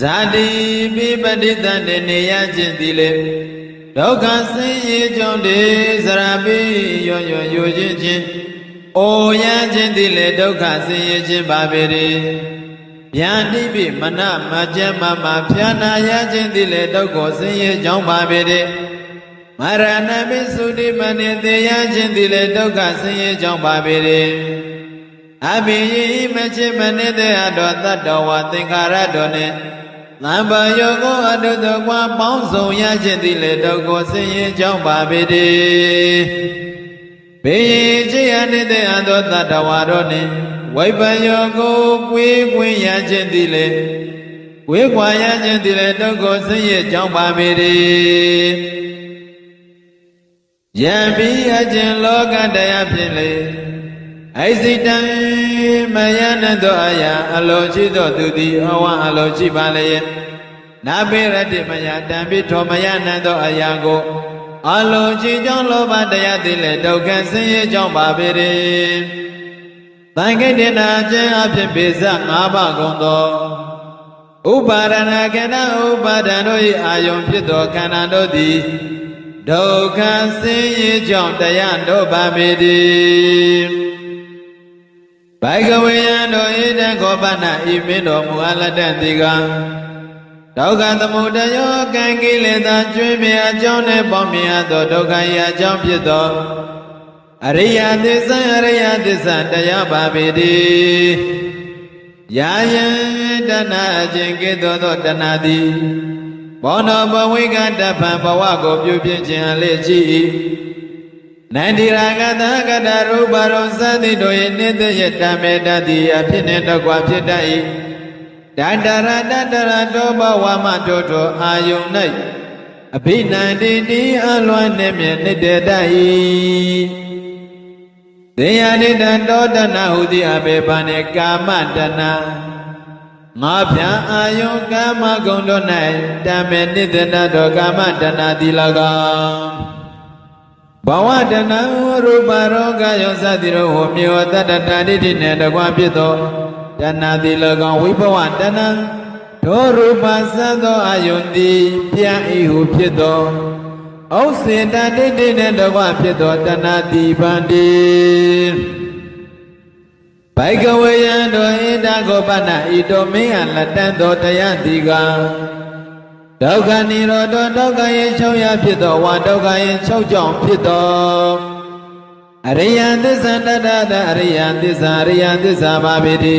A: ဇာတိပိပတိတံနေရခြင်းသည်လေဒုက္ခဆင်းရဲကြောင့်တေဇရာပိယောခြင်းအိုရခြင်းသည်လေဒုက္ခဆင်းရဲခြင်းပါပေတယ်ဗျာတိပိမနမကျမမဖြာနာရခြင်းသည်လေဒုက္ခဆင်းရဲကြောင့်ပါပေတယ်မရဏပိသုတိမနိတေယခြင်းသည်လေဒုက္ခဆင်းရဲကြောင့်ပါပေတယ်အဘိယိမချေမနိတေအတောတတ္တဝသင်္ခါရတောနှင့်သံဃာယောကိုအတုတကွာပေါင်းစုံရခြင်းသည်လေဒုက္ခဆင်းရဲကြောင့်ပါပေတယ်ဘေချေယနိတေအတောတတ္တဝါတို့နှင့်ဝိပယောကိုကွေးကွင်းရခြင်းသည်လေဝေကွာရခြင်းသည်လေဒုက္ခဆင်းရဲကြောင့်ပါပေတယ်ယံပိအကျဉ်လောကတရားဖြင့်လေအိစိတံမယနသောအရာအလိုရှိသောသူသည်အဝအလိုရှိပါလေနာပိရတိမယတံပိထောမယနသောအရာကိုအလိုရှိကြောင့်လောဘတရားသည်လေဒုက္ခဆင်းရဲကြောင့်ပါပေတယ်သံဃိတနာခြင်းအဖြစ်ပိစ၅ပါးကုန်သော ဥပါဒနာခန္ဓာဥပါဒံတို့၏အာယုံဖြစ်သောခန္ဓာတို့သည်ဒုက္ခဆင်းရဲကြောင့်တရားတို့ပါပေတည်းဘိကဝေယံတို့ဣဒံခောပနဤမင်းတော်မူအပ်လက်တဲ့ဒီကဒုက္ခသမုဒယောကံကိလေသာကျွင်းမြအကြောင်းနှင့်ပေါင်းမြင်သောဒုက္ခ၏အကြောင်းဖြစ်သောအရိယသစ္စာတရားပါပေတည်းယာယံတဏှာအခြင်းကိသောတဏှာသည်ဘောနောဘဝိကတပံဘဝကိုပြုပြင်ခြင်းအလေးရှိ၏နန္ဒီရာဂတကတရူပရောသတိတို့၏နိတ္တယတမေတ္တိအဖြစ်နှင့်တကွဖြစ်တတ်၏တတရတောဘဝမတောတောအာယုန်၌အဘိနန္တိတိအလွန်နှင့်မြင့်နိတ္တတတ်၏သေယနိတတောတဏဟုသည်အဘေဘာနှင့်ကာမတဏငါဖြံအာယုကာမဂုဏ်တို့၌တမေနိတတတောကာမတဏတိ၎င်းဘဝတဏရူပရောဂယောသတိရောဟောမြေဝတတတတိတိနှင့်တကွဖြစ်သောတဏတိ၎င်းဝိဘဝတဏဒိုရူပသသောအာယုန်သည်ပြန်ဤဟုဖြစ်သောဩစေတတိတိနှင့်တကွဖြစ်သောတဏတိဗန္တိဘိကဝေယံတို့ဣဒံခောပနဤတို့မင်းအလက်တန်သောတရားတိကဒုက္ခនិရောဓဒုက္ခရဲ့ချုပ်ရဖြစ်သောဝါဒုက္ခရဲ့ချုပ်ကြောင့်ဖြစ်သောအရိယသစ္စာတတ္တအရိယသစ္စာပါပေတိ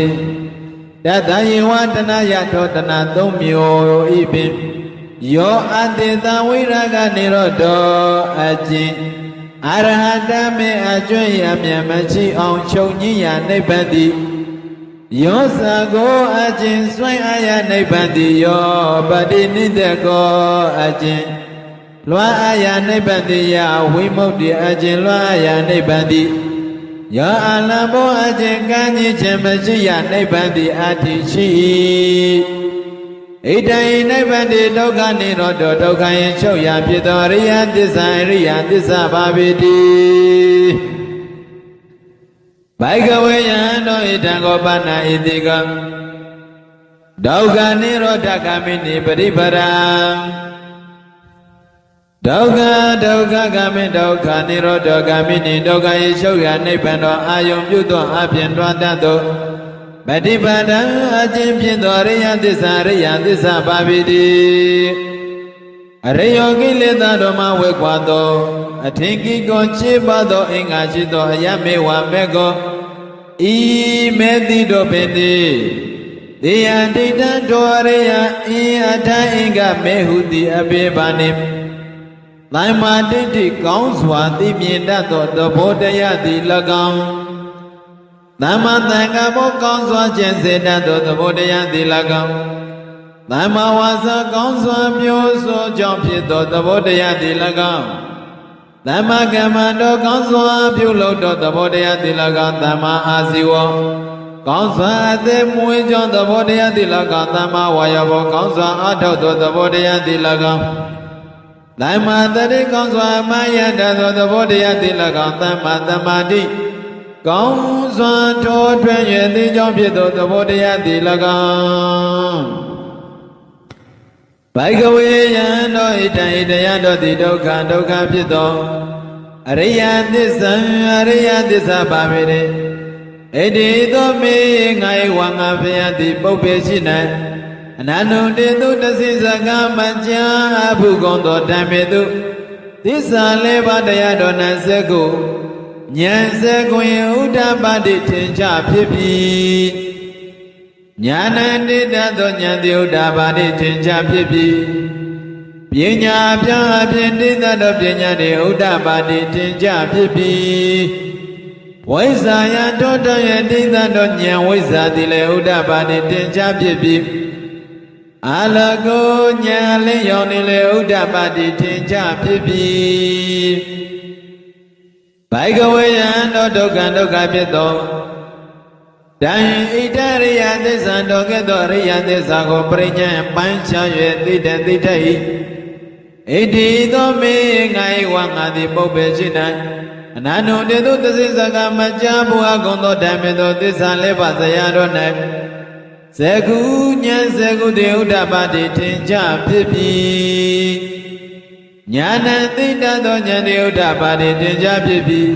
A: တတယေဝတနာယထောတနာသုံးမျိုးဤပင်ယောအတေတဝိရာဂនិရောဓအကျင့်အရဟတမေအကျွင့်ရမြတ်မရှိအောင်ချုပ်ညည်ရနိဗ္ဗာန်သည်ယောသကိုအကျင့်စွန့်အားရနိဗ္ဗာန်သည်ယောပတိနိတကောအကျင့်လွမ်းအားရနိဗ္ဗာန်သည်ယဝိမု ക്തി အကျင့်လွမ်းအားရနိဗ္ဗာန်သည်ယောအလံဘောအကျင့်ကံကြီးခြင်းမရှိရနိဗ္ဗာန်သည်အတ္တိရှိဣတံနိဗ္ဗာန်တိဒုက္ခនិရောဓဒုက္ခယချုပ်ရာဖြစ်သောအရိယသစ္စာပါပေတည်းဘိကဝေယံတို့ဣတံခောပနဣတိကဒုက္ခនិရောဓဂမိနိပရိပရံဒုက္ခဂမိဒုက္ခនិရောဓဂမိနိဒုက္ခယချုပ်ရာနိဗ္ဗာန်တော်အာယုံပြုသောအပြင်တွားတတ်သောပฏิပဒံအခြင်းဖြစ်သောအရိယသစ္စာပါပေတည်းအရိယောကိလေသာတို့မှဝေကွာသောအထင်ကြီးကိုခြေပါသောအင်္ဂါရှိသောအယမေဝမေကောဤမေတိတို့ပင်တည်းတေယဒိဋ္ဌံတောအရိယအင်အထအင်္ဂမေဟုတိအပေပါနိသမ္မာဒိဋ္ဌိကောင်းစွာသိမြင်တတ်သောသဘောတရားသည်၎င်းသမ္မာသင်္ကပ္ပကောင်းစွာကျင့်စေတတ်သောသဘောတရားသည်၎င်းသမ္မာဝါစာကောင်းစွာပြောဆိုကြောင့်ဖြစ်သောသဘောတရားသည်၎င်းသမ္မာကမ္မန္တောကောင်းစွာပြုလုပ်သောသဘောတရားသည်၎င်းသမ္မာအာဇီဝကောင်းစွာအသက်မွေးကြောင်းသဘောတရားသည်၎င်းသမ္မာဝါယောကောင်းစွာအထောက်သောသဘောတရားသည်၎င်းသမ္မာတတိကောင်းစွာမာယတသောသဘောတရားသည်၎င်းသမ္မာသမာဓိကောင်းစွာထိုးထွင်း၍သိကြောင်းဖြစ်သောသဘောတရားသည်၎င်းဘိကဝေယံတို့ဣတံဣတရားတို့သည်ဒုက္ခဖြစ်သောအရိယသစ္စာပါပေတယ်ဣတိသောမေငါ၏ဝါငါဖျားသည်ပုပ္ပေရှိ၌အနန္တုတေတုတသိစကမကြာအဘုကုံသောဓမ္မေတုသစ္စာလေးပါးတရားတော်၌စက္ကုဉာဏ်စက္ကုယဥဒ္ဓပါတိထင်ရှားဖြစ်ပြီးဉာဏ်တိတသောဉာဏ်တိဥဒ္ဓပါတိထင်ရှားဖြစ်ပြီးပညာပြအပြင်တိတသောပညာတိဥဒ္ဓပါတိထင်ရှားဖြစ်ပြီးဝိဇ္ဇာယတောတယတိတသောဉာဏ်ဝိဇ္ဇာတိလည်းဥဒ္ဓပါတိထင်ရှားဖြစ်ပြီးအလကောဉာဏ်လင်းရောင်နေလေဥဒ္ဓပါတိထင်ရှားဖြစ်ပြီးဘိကဝေယံတို့ဒုက္ခဖြစ်သောတံဣတရိယသစ္စာတော်ကဲ့သို့အရိယသစ္စာကိုပရိညာပိုင်းခြား၍သိတတ်၏ဣတိသောမေငါ၏ဝါငါသည်ပုပ္ပေရှိ၌အနန္တုတေတုသစ္စာကမကြာဘုရားကုံသောဓမ္မေသောသစ္စာလေးပါးဇယာတော်၌ ဇကုဉာဏ်ဇကုတေဥဒ္ဓပါတိထင်ကြဖြစ်ပြီးဉာဏ်သိတတ်သောဉာဏ်တေဥဒ္ဓပါတိထင်ကြဖြစ်ပြီး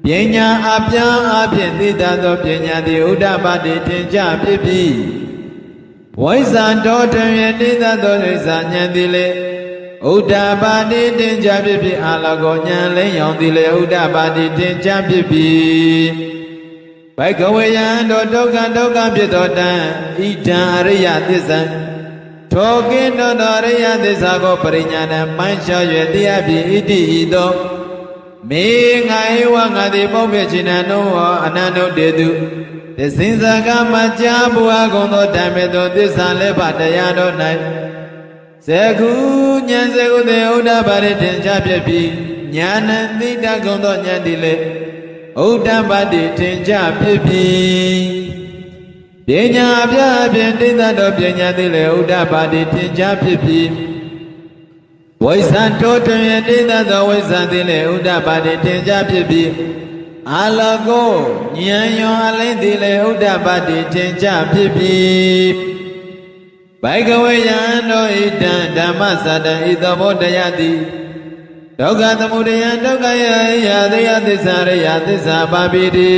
A: ပညာအပြားအဖြင့်သိတတ်သောပညာတေဥဒ္ဓပါတိထင်ကြဖြစ်ပြီးဝိဇ္ဇာတော်တွင်သိတတ်သောဝိဇ္ဇာဉာဏ်သည်လေဥဒ္ဓပါတိထင်ကြဖြစ်ပြီးအာလကောဉာဏ်လင်းရောင်သည်လေဥဒ္ဓပါတိထင်ကြဖြစ်ပြီးဘိကဝေယံတော်ဒုက္ခဖြစ်သောတံဣဒံအရိယသစ္စာထိုကင်းသောအရိယသစ္စာကိုပရိညာဏမှန်းလျှော်၍တရားဖြင့်ဣတိဤသောမေငါဧဝငါသည်ပုပ္ပေချိနံနောအနန္တုတေတုသစ္စိဇာကမကြာဘုရားကုံသောဓမ္မေသောသစ္စာလည်းပါတရားတော်၌ဇကုဉာဏ်ဇကုတေဥဒ္ဓပါတိထင်ရှားဖြစ်ပြီးဉာဏ်သိတတ်ကုံသောဉာဏ်သည်လည်းဥဒ္ဓပါတိထင်ရှားဖြစ်ပြီးပညာအပြအဖြင့်သိတတ်သောပညာသည်လည်းဥဒ္ဓပါတိထင်ရှားဖြစ်ပြီးဝိဇ္ဇာတော်တွင်သိတတ်သောဝိဇ္ဇာသည်လည်းဥဒ္ဓပါတိထင်ရှားဖြစ်ပြီးအာလကောဉာဏ်ရောအလင်းသည်လည်းဥဒ္ဓပါတိထင်ရှားဖြစ်ပြီးဘိကဝေယံတို့ဣဒံဓမ္မစတံဤသောဘောတရားသည်ဒုက္ခသမုဒယဒုက္ခယရာသယသစ္စာရယသစ္စာပါပိတိ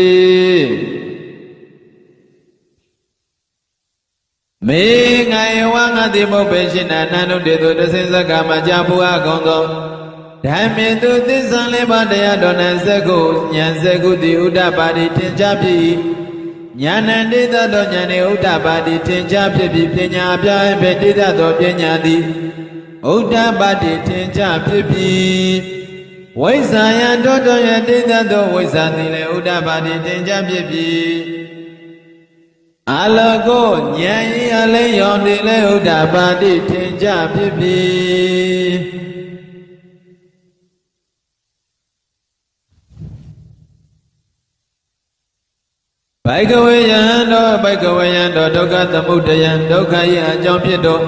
A: မေငါယဝငါတိပုပ္ပေရှင်နာနန္ဒုတေတုတသိဇကမကြာဘုရားကုံသောဓမ္မေတုသစ္စာလေးပါးတရားတော်၌ဇကုဉာဏ်ဇကုတိဥဒ္ဓပါတိထင်ရှားဖြစ်ဉာဏ်တိတသောဉာဏ်နှင့်ဥဒ္ဓပါတိထင်ရှားဖြစ်ပြီးပညာအပြားအဖြင့်တိတသောပညာသည်ဥဒ္ဓပါတိထင်ရှားဖြစ်ပြီးဝိဇ္ဇာယံတောတောယတိတသောဝိဇ္ဇာသည်လည်းဥဒ္ဓပါတိထင်ရှားဖြစ်ပြီးအာလောကောဉာဏ်ဤအလင်းရောင်သည်လည်းဥဒ္ဓပါတိထင်ရှားဖြစ်ပြီးဘိကဝေယံတော်ဘိကဝေယံတော်ဒုက္ခသမုဒယံဒုက္ခ၏အကြောင်းဖြစ်သော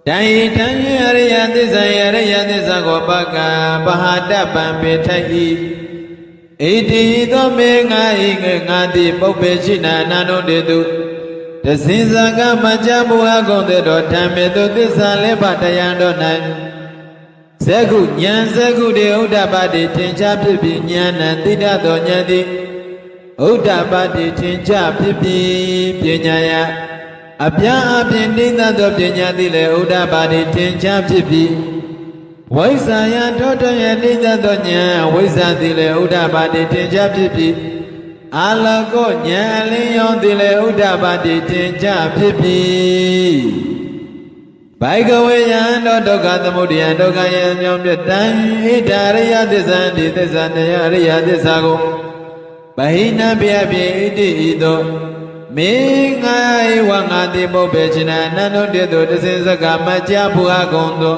A: တန်ဤတန်ဤအရိယသစ္စာယအရိယသစ္စာကိုပကပဟာတပံပေထိုက်၏ဣတိသောမေငါဤငါတိပုပ္ပေရှိနာအနန္တုတေတုတသိဇာကမကြာဘုရားကုံတဲ့တော်ဓမ္မေတုသစ္စာလေးပါးတရားတော်၌ဇကုဉာဏ်ဇကုတေဥဒ္ဓပါတိထင်ရှားဖြစ်ပြီးဉာဏ်တိတတ်သောဉာဏ်သည်ဥဒ္ဓပါတိထင်ရှားဖြစ်ပြီးပညာယအပြားအဖြင့်တိတတ်သောပညာသည်လည်းဥဒ္ဓပါတိထင်ရှားဖြစ်ပြီးဝိဇ္ဇာယထောတယတိတတ်သောဉာဏ်ဝိဇ္ဇာသည်လည်းဥဒ္ဓပါတိထင်ရှားဖြစ်ပြီးအာလကောဉာဏ်အလင်းရောင်သည်လည်းဥဒ္ဓပါတိထင်ရှားဖြစ်ပြီးဘိကဝေယံတော်ဒုက္ခသမုဒယဒုက္ခယံမြောင်ပြတံဣဒာရိယသစ္စာတိသစ္စာတရားရိယသစ္စာကိုဘဟိနဗျာပိဣတိဤသောမေငါဧဝငါတိပုပ္ပေချိနာနန္ဒုတေတုတသိဇကမကြာဘုရားကုံသော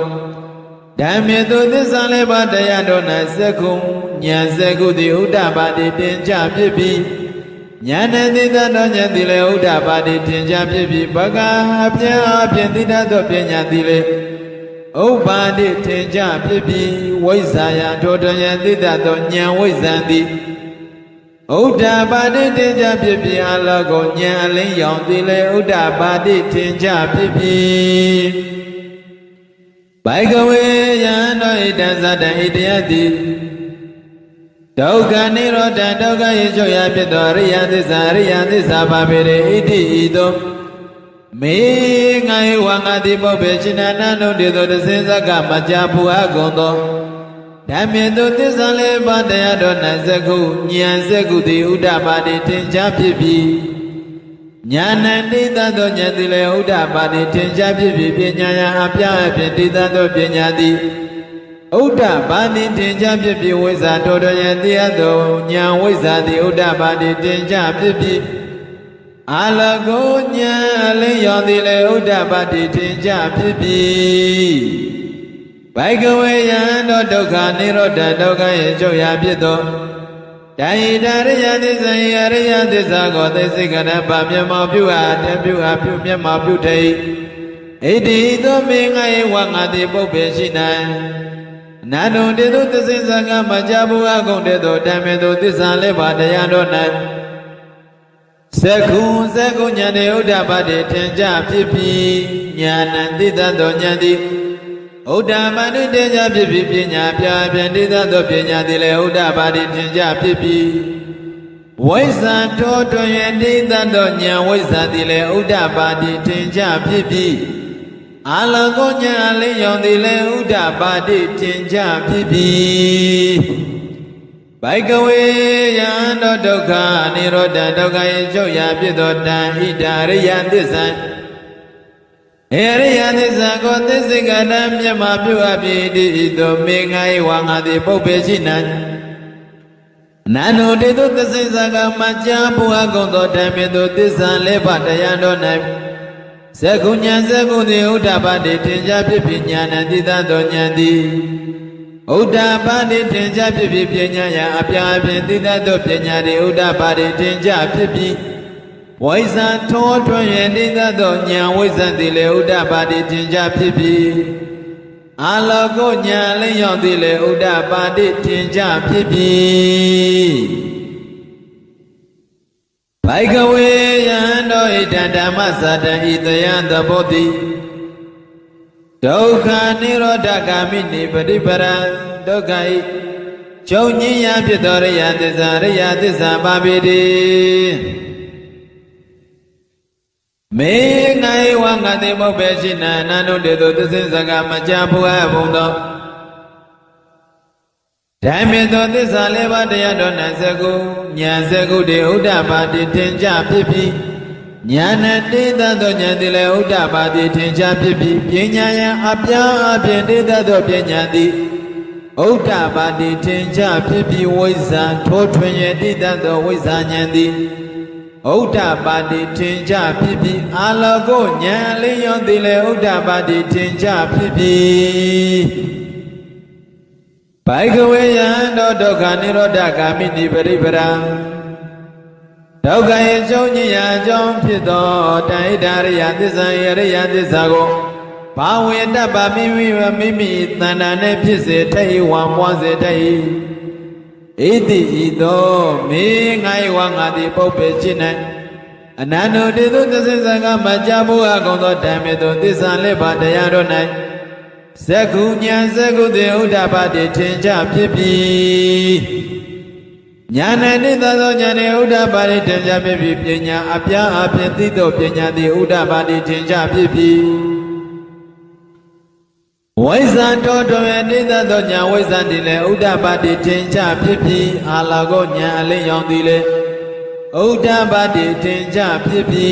A: ဓမ္မေတုသစ္စာလေးပါးတရားတော်၌ဇကုဉာဏ်ဇကုတိဥဒ္ဓပါတိတင်ကြဖြစ်ပြီးဉာဏ်တိတသောဉာဏ်သည်လည်းဥဒ္ဓပါတိတင်ကြဖြစ်ပြီးဘဂအပြင်းအပြင်းတိတသောပညာသည်လည်းဥပ္ပါတိတင်ကြဖြစ်ပြီးဝိဇ္ဇာယထောတယတိတသောဉာဏ်ဝိဇ္ဇံသည်ဥဒ္ဓပါတိတင်ကြဖြစ်ပြီးအလောကောဉာဏ်အလင်းရောင်သည်လည်းဥဒ္ဓပါတိတင်ကြဖြစ်ပြီးဘိကဝေယံတို့ဣတံဇတံဣတယတိဒုက္ခនិရောဓဒုက္ခ၏ချုပ်ရာဖြစ်သောအရိယသစ္စာအရိယသစ္စာပါပေ၏ဣတိဤသို့မေငါ၏ဝါငါတိပုပ္ပေရှင်နာနန္ဒုတေသောတသိဇကမကြာဘုရားကုံသောဓမ္မေတုသစ္စာလေးပါးတရားတော်၌ဇကုဉာဏ်ဇကုသည်ဥဒ္ဓပါတိထင်ရှားဖြစ်ပြီးဉာဏ်တိတသောဉာဏ်သည်လည်းဥဒ္ဓပါတိထင်ရှားဖြစ်ပြီးပညာယအပြအဖြင့်တိတသောပညာသည်ဥဒ္ဓပါတိတင်ကြဖြစ်ပြီးဝိဇ္ဇာထောတယတိယသောဉာဏ်ဝိဇ္ဇာသည်ဥဒ္ဓပါတိတင်ကြဖြစ်ပြီးအာလကောဉာဏ်အလင်းရောင်သည်လည်းဥဒ္ဓပါတိတင်ကြဖြစ်ပြီးဘိကဝေယံသောဒုက္ခនិရောဓဒုက္ခ၏ချုပ်ရာဖြစ်သောတဟိတရိယသစ္စာယရိယသစ္စာကိုသိစိကရပမျက်မှောက်ပြုအားတပြုအားပြုမျက်မှောက်ပြုထိဣတိသောမေငါ၏ဝါငါတိပုပ္ပေရှိ၌နန္ဒုတေတုသစ္စာကမကြာဘုရားကုံတေသောဓမ္မေတုသစ္စာလေးပါးတရားတော်၌ Seku nyane uda bade tenja pipi nyana tita do nyandi uda bade tenja pipi pinya pya tita do pinya dile uda bade tenja pipi Waisa to tita do nya waisa dile uda bade tenja pipi Alago nya le yon dile uda bade tenja pipi Baikawe yando dukha nirodha dukha yechokya pitota hidariya thissa Hariya thissa ko thissika myama pyuha piti ito mengai wangati pubbeshinan Nanu titu thissaka macha puha gonto dhamitu thissa lepa tayando nai Sekunya sekuti uddhapati tinja pipi nyana tita do nyanti Uda badi tenja pipi pinyaya apya tita do pinyari uda badi tenja pipi Waisa to tita do nya waisa dile uda badi tenja pipi Alago nya leyon dile uda badi tenja pipi Baikawe yando itanda masada itayanda bodhi Dukha nirodha kamini padipara dukkai Chonyiya pitoriya thissa babidi Me ngai wangati mubeshina nanu dedu thissaka machapuha bhundo Dhammito thissa leva tayadona seku nya seku de uddha badi tenja pipi Nyana tita do nyandile uddha badi tenja pipi Pinyaya apya tita do pinyadi Uddha badi tenja pipi waisa Totwenye tita do waisa nyandi Uddha badi tenja pipi Alago nyali yondile uddha badi tenja pipi Baikawe yando dukha nirodha kamini paripara Dukha yechonyiya chong pito Taidariya thissa yariya thissa ko Bhawe tappa mimi tanda ne phisse thai wan pwase thai Iti ito me ngai wangati puppe chinai Ananu titu thissaka machapuha gonto dhammito thissa lepa tayado nai Seku nya seku de uddha badi tenja pipi Nyana tita do nyane uddha badi tenja pipi pinya apya tito pinya di uddha badi tenja pipi Waisa toto tita do nya waisa dile uddha badi tenja pipi Alago nya leyon dile uddha badi tenja pipi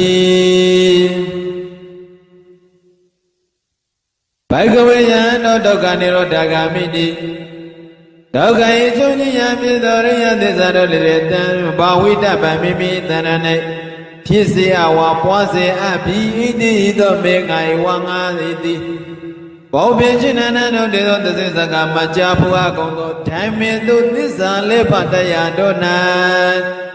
A: Baikawe yando dukha nirodha kamini Dukha yechonyiya pitoriya thissa do liretan Bhawita mimi tananai Phisse awa pwase abhi iti ito mengai wangati Pubbeshinanano dedo thissaka machapuha gonto Dhammito thissa lepa tayado nai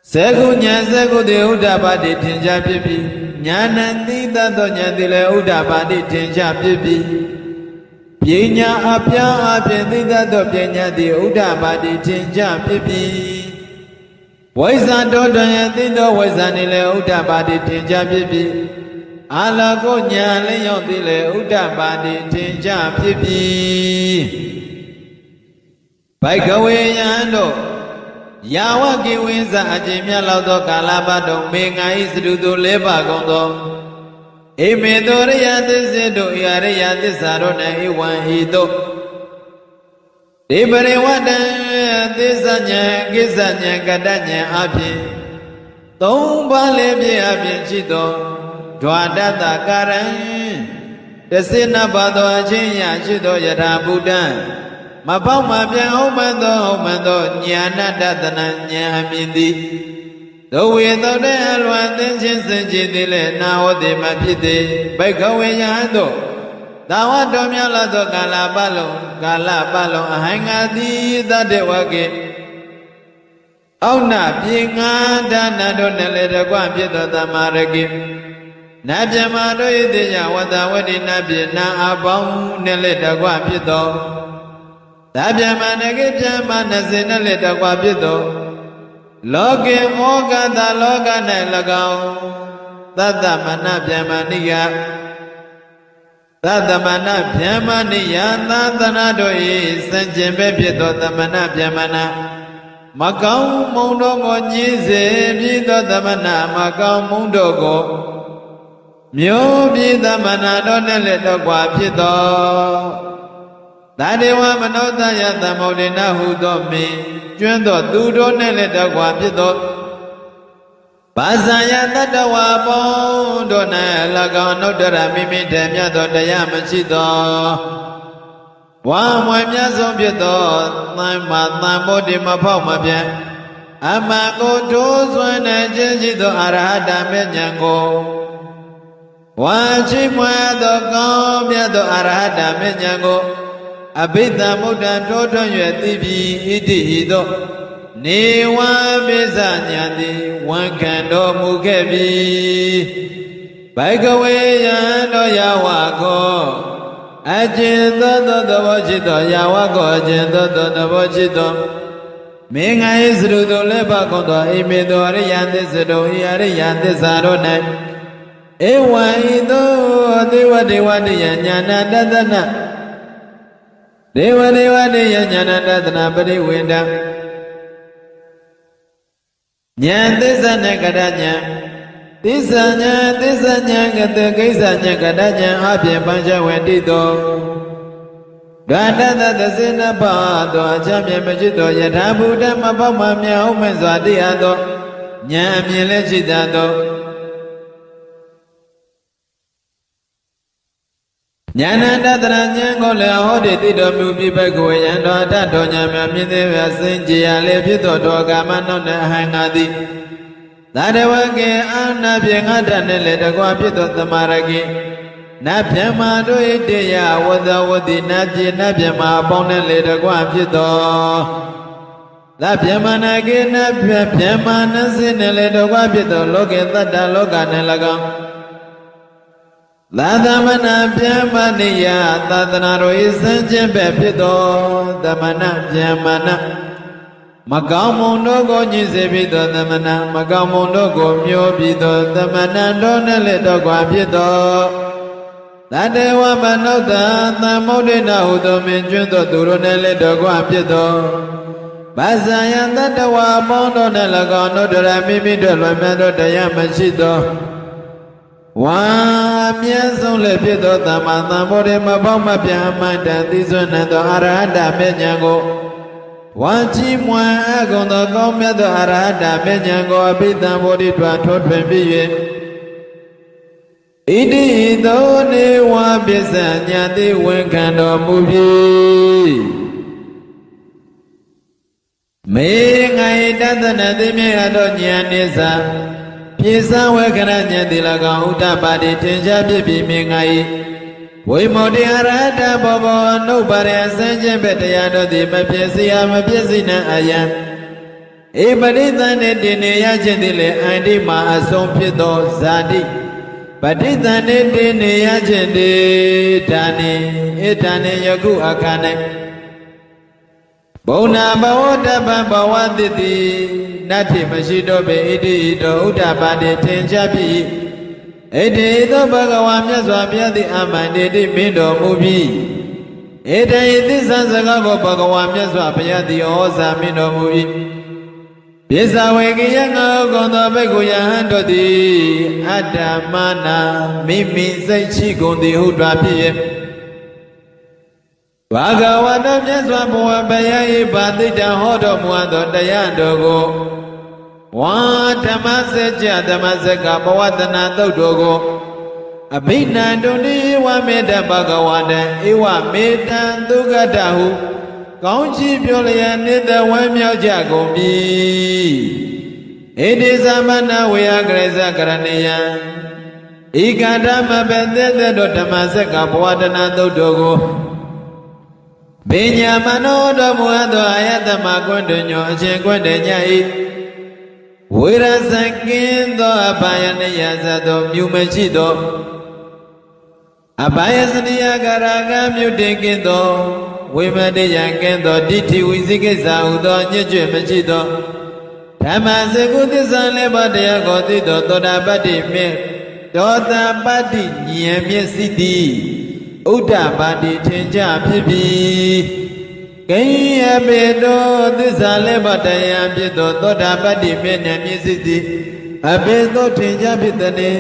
A: Seku nya seku de uddha badi tenja pipi Nyana tita do nyandile uddha badi tenja pipi Pinya apya tita do pinya di uddha badi tenja pipi Waisa do tito waisa nile uddha badi tenja pipi Alago nya leyon dile uddha badi tenja pipi Baikawe yando Yawa kiwinsa ajimya lauto kalabado mengai sedudu leba gonto Ime doriya thisido yariya thissaro na iwan hito Dibare wada thissanya kisanya kadanya abhi Tomba lebye abhi chito Dwadata karan Tasina bado achinya chito yara buddha Mapau mapya homando nyana datana nyamindi Dowe tode alwan tenchin senjidile na ode mapite Baikawe yando Dawa domya lato kala balon ahangati dade wake Auna pinga dana do nele de kwa pito tamaraki Nabya mado itiya wata wadi nabya na abang nele de kwa pito Dabya manake pya manase nele de kwa pito လောကေမောကတလောက၌၎င်းသတ္တမနဗျမဏိယသတ္တမနဗျမဏိယသာသနာတို့၏စံကျင်ပဲဖြစ်သောသမဏဗျမဏမကောင်းမုံတို့ကိုညည်းစေပြီးသောသမဏမကောင်းမုံတို့ကိုမျိုးပြီးသမဏတို့နဲ့လည်းတော့ကွာဖြစ်သောသာဒေဝမနောတယသမုဒ္ဒေနဟုသောမင်းကျွန်းသောသူတို့နဲ့လည်းတော့ကွာဖြစ်သောဘာဇာယတတဝါပေါင်းတို့၌၎င်းနုတ္တရမိမိတည်းမြတ်သောတရားမရှိသောဝါမွေမြတ်ဆုံးဖြစ်သောသံမာသံဗုဒ္ဓမဖောက်မပြတ်အမှန်ကိုထိုးဆွမ်းနေခြင်းရှိသောအရဟတမေညာကိုဝါချိမွဲသောကောင်းမြတ်သောအရဟတမေညာကိုအဘိဓမ္မုဒ္ဒံထိုးထွန်း၍သိပြီးဣတိဟိသောနေဝပိစညာတိဝန်ခံတော်မူခဲ့ပြီဘိကဝေယံတော်ယဝကောအကျဉ်သောသဘောရှိသောယဝကောအကျဉ်သောသဘောရှိသောမင်္ဂယစရုတို့လည်းပါကုန်သောအိမေသောအရိယသစ္စာတို့ဤအရိယသစ္စာတို့၌ဧဝံဤသောဒေဝဒေဝတိယညာဏတတနာဒေဝဒေဝတိယညာဏတတနာပရိဝေဒံဉာဏ်သစ္စာနဲ့ကတဉာဏ်သစ္စာဉာဏ်သစ္စာဉာဏ်ကတကိစ္စဉာဏ်ကတဉာဏ်အပြင်ပัญចဝေတိတောဓာတတသစေနပါသောအချမ်းမြေမရှိသောယထာဘုဒ္ဓမပေါက်မှမြောက်မဲ့စွာတရားသောဉာဏ်အမြင်လည်းရှိတတ်သောဉာဏတတရဉာဏ်ကိုလည်းဟောဒီတိတော်မူပြီးဘဂဝေယံတော်အတ္တောဉာဏ်များမြင်သေးပါစင်ကြရလေဖြစ်သောတောကာမနောက်နဲ့အဟံငါသည်သာတဝကေအာနာဖြင့်ငါတနဲ့လည်းတကွာဖြစ်သောသမာရကေနတ်ဗျမတို့၏တရားဝဇဝတိနတ်ပြည်နတ်ဗျမအပေါင်းနဲ့လည်းတကွာဖြစ်သောသဗ္ဗမနာကေနတ်ဗျမနစင်းနဲ့လည်းတကွာဖြစ်သောလောကေတတ္တလောကနဲ့၎င်းသာသမဏဗျမဏိယသာသနာတော်၏စံကျင်ပဲဖြစ်သောသမဏဗျမဏမကောင်းမုံတို့ကိုညှိစေပြီးသောသမဏမကောင်းမုံတို့ကိုမျိုးပြီးသောသမဏတို့နဲ့လည်းတော့ကွာဖြစ်သောသတ္တဝမနုဿသမုဒ္ဒေနဟုသောမင်းကျွန်းသောသူတို့နဲ့လည်းတော့ကွာဖြစ်သောဘာဇာယတတဝါပေါင်းတို့နဲ့၎င်းတို့တရမိမိတို့လွယ်မြတ်သောတရားမရှိသောဝါမြတ်ဆုံးလည်းဖြစ်သောသမ္မာသမ္ဗုဒ္ဓမပေါင်းမပြအမှန်တန်သိစွမ်းသောအရဟတမေညာကိုဝါချီးမွမ်းအကုန်သောကောင်းမြတ်သောအရဟတမေညာကိုအဘိဓမ္မာဘုဒ္ဓထွာထွထွင်ပြီး၍ဣတိသောနေဝပစ္စညာတိဝန်ခံတော်မူပြီမေငါ၏တသနာသိမြတ်သောဉာဏ်နိစ္စပြေစံဝေခရဉာဏ်တိ၎င်းဥဒ္ဒပါတိထင်ရှားဖြစ်ပြီးမြင်ငါ၏ဝိမောတိအရဟတဘောဘောနှုတ်ပါရဆင်းခြင်းပဲတရားတို့သည်မပြည့်စရာမပြည့်စုံနိုင်အယံဧပရိသန္တေတင်နေရခြင်းသည်လည်းအန္တိမှာအဆုံးဖြစ်သောဇာတိပဋိသန္တေတင်နေရခြင်းတေဒါနိဧဒါနိယခုအခါ၌ဘုံနာဘဝတပံဘဝတိတိနတ္ထိမရှိတော့ပေဣတိတောဥဒ္ဒပါတိထင်ရှားပြီဣတိသောဘဂဝါမြတ်စွာဘုရားသည်အမှန်တေတိမင်းတော်မူပြီဣတိသစ္စာစကားကိုဘဂဝါမြတ်စွာဘုရားသည်ဩဇာမင်းတော်မူပြီပိဿဝေကိယငါကုံသောဘိက္ခုယဟန်တို့သည်အတ္တမနာမိမိစိတ်ရှိကုန်သည်ဟုတွာဖြစ်၍ဘာဂဝတမြတ်စွာဘုရားဘုရား၏ဗာတိတံဟောတော်မူသောတရားတော်ကိုဝါဓမ္မစကြာဓမ္မစကဘဝတနာသုတ်တော်ကိုအဘိနန္တုနိဝမေတ္တဘဂဝတံဧဝမေတ္တံသုဂတဟုကောင်းချီးပြောလျက်နိတဝဲမြောက်ကြကုန်ပြီဣတိသမဏဝေယကရိစကရဏီယံဤကဓမ္မပဲတဲ့တဲ့ဓမ္မစကဘဝတနာသုတ်တော်ကိုပညာမနောတော်မူသောအာယတမကွန်းညောအရှင်ကွန်းတညဤဝိရဇကင်းသောအဘာယနိယသသောမြူမရှိသောအဘာယစနိယကရာဂမြုတေကင်းသောဝိမတိယကင်းသောဒိဋ္ဌိဝိသိကိစ္စဟုသောညွတ်ကျွမရှိသောဖ ဓမ္မစကုသစ္စာလေးပါးတရားကိုသိသောသောတာပတ္တိမေသောတာပတ္တိဉာဏ်မျက်စိသည်ဥဒ္ဒပါတိထင်ကြဖြစ်ပြီကိယပေတောသစ္စာလေးပါးတရားဖြစ်သောသောတာပတ္တိမေဉာဏ်မျက်စိသည်အပေသောထင်ကြဖြစ်သည်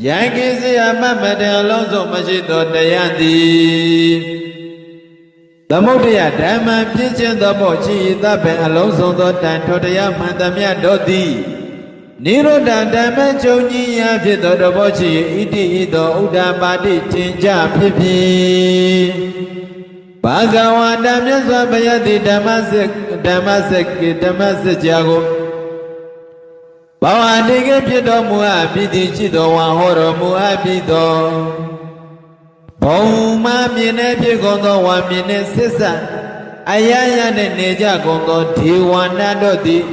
A: ယံကိစယမမတံအလုံးစုံမရှိသောတရားသည်သမုဒ္ဒယဓမ္မဖြစ်ခြင်းသောဘောရှိ၏သဗ္ဗံအလုံးစုံသောတန်ထိုတရားမှန်သမျှတို့သည်နိရောဓဓမ္မချုပ်ကြီးရာဖြစ်သောတဘောရှိ၏ဣတိဤသောဥဒ္ဒပါတိထင်ကြဖြစ်ပြီဘာဂဝါတမြတ်စွာဘုရားသည်ဓမ္မစကြာကိုဘဝတိကဖြစ်တော်မူအပ်ပြီးသည်ရှိသောဝါဟောတော်မူအပ်ပြီးသောဘုံမမြင်တဲ့ဖြစ်ကုန်သောဝါမြင်တဲ့ဆစ္ဆအယယနဲ့နေကြကုန်သောဒေဝနာတို့သည်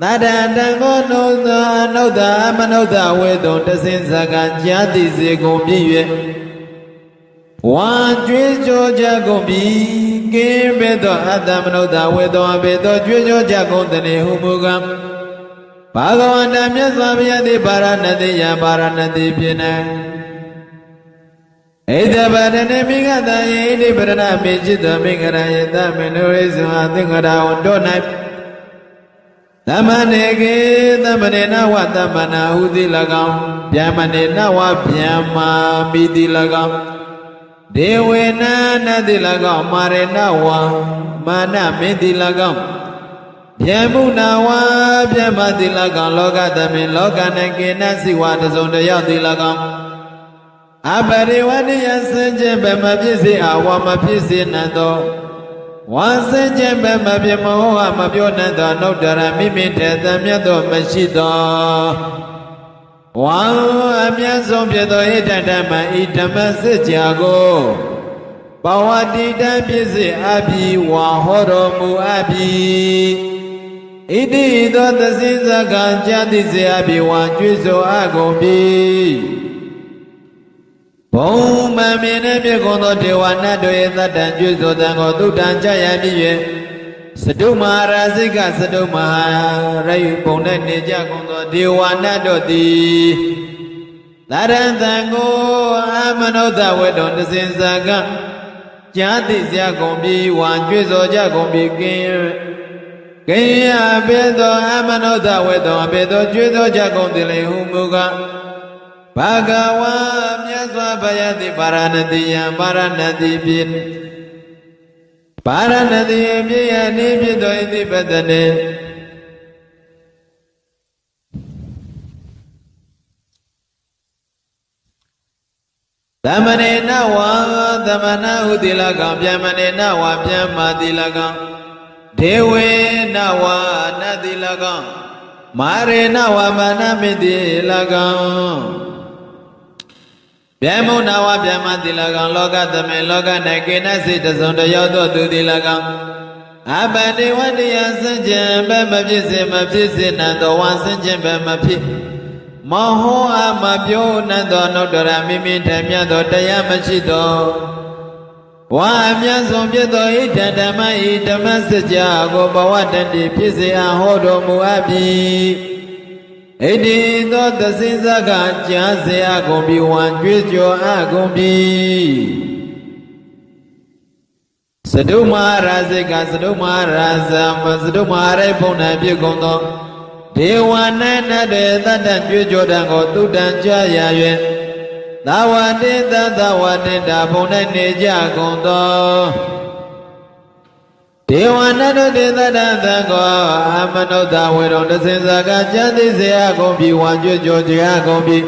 A: သတ္တတံကိုနုသောအနုဿအမနုဿဝေတုံတဆင်းစကံကြာတိစေကုန်ပြည့်၍ဝါကျွေးကြောကြကုန်ပြီကင်းပေသောအတ္တမနုဿဝေတုံအဘေသောကျွေးကြောကြကုန်တည်းဟုမူကားဘာဂဝန္တမြတ်စွာဘုရားသည်ပါရဏတိယပါရဏတိဖြစ်နေဣဒဗရဏေမိဂတယေဣတိပရဏမေจิตမိဂရယေသမနုရိဇံအသင်္ကရာဝတော၌သမနေကေသမနေနဝသမနာဟုသည်၎င်းဗျမနေနဝဗျမမိသည်၎င်းဒေဝေနနသည်၎င်းမာရေနဝမာနမင်းသည်၎င်းဗျမုနာဝဗျမသည်၎င်းလောကသမင်လောကနကေနစိဝတစုံတယောက်သည်၎င်းအပရိဝဏိယစင်ကြဘမဖြစ်စေအဝမဖြစ်စေနံသောဝါစင်ကြဘမဖြစ်မဟောမပြောနံသောနုတ္တရမိမိတေသမြတ်သောမရှိသောဝါအမြတ်ဆုံးဖြစ်သောဣဒ္ဓဓမ္မဤဓမ္မစစ်ကြာကိုဘဝတိတံဖြစ်စေအပြီးဝါဟောတော်မူအပြီးဣတိသောသစိစကံကြာတိစေအပြီးဝါကျွေးဆိုအကုန်ပြီဘုံမမြင်တဲ့မြေကုန်သောဒေဝနာတို့ရဲ့သတ္တံကျွေးဆိုတံကိုသုတ္တံကြရပြီ၍စတုမဟာရာစိကစတုမဟာရယုပုံနဲ့နေကြကုန်သောဒေဝနာတို့သည်သရံတံကိုအမနုဿဝေတုံတစင်စကံကြာတိစရာကုန်ပြီဝါကျွေးဆိုကြကုန်ပြီကင်းရပေသောအမနုဿဝေတုံအပေသောကျွေးဆိုကြကုန်သည်လေဟုမူကားဘာဂဝါမြတ်စွာဘုရားသည်ပါရဏတိယံပါရဏတိဖြစ်ပါရဏတိယပြည့်ရနေဖြစ်သောဣတိပတနေသမနေနဝါသမနာဟုတိလကံဗျမနေနဝါဗျမတိလကံဒေဝေနဝါနတိလကံမာရေနဝါမာနမိတိလကံဗျမုနာဝဗျမတိလကံလောကသမေလောက၌ကေနစိတစုံတယောက်သောသူတိလကံအပတိဝတ္တယစဉ္ကြံဘမဖြစ်စေမဖြစ်စေနံသောဝါစဉ္ကြံဘမဖြစ်မဟောအမပြောနံသောနုတ္တရမိမိထမြတ်သောတရားမရှိသောဝါအမြတ်ဆုံးဖြစ်သောဣဒ္ဓဓမ္မဤဓမ္မစကြာကိုဘဝတတိဖြစ်စေအဟောတော်မူအပ်ပြီဣတိသောသစိစကကြာစေအကုန်ပြီဝံကြွေးကြော်အကုန်ပြီစတုမဟာရာဇိကစတုမဟာရာဇမစတုမဟာရိဘုံ၌ပြုကုန်သောဒေဝနာနတေတတ္တကြွေးကြော်တံကိုသုတ္တံကြာရ၍သာဝတိတသဝတိတာဘုံ၌နေကြကုန်သောဒေဝနာတို့တေတတ္တသံကိုအမနုဿဝေရုံတစင်စကကြာတိစေအကုန်ပြီဝါကြွကြောကြအကုန်ပြီ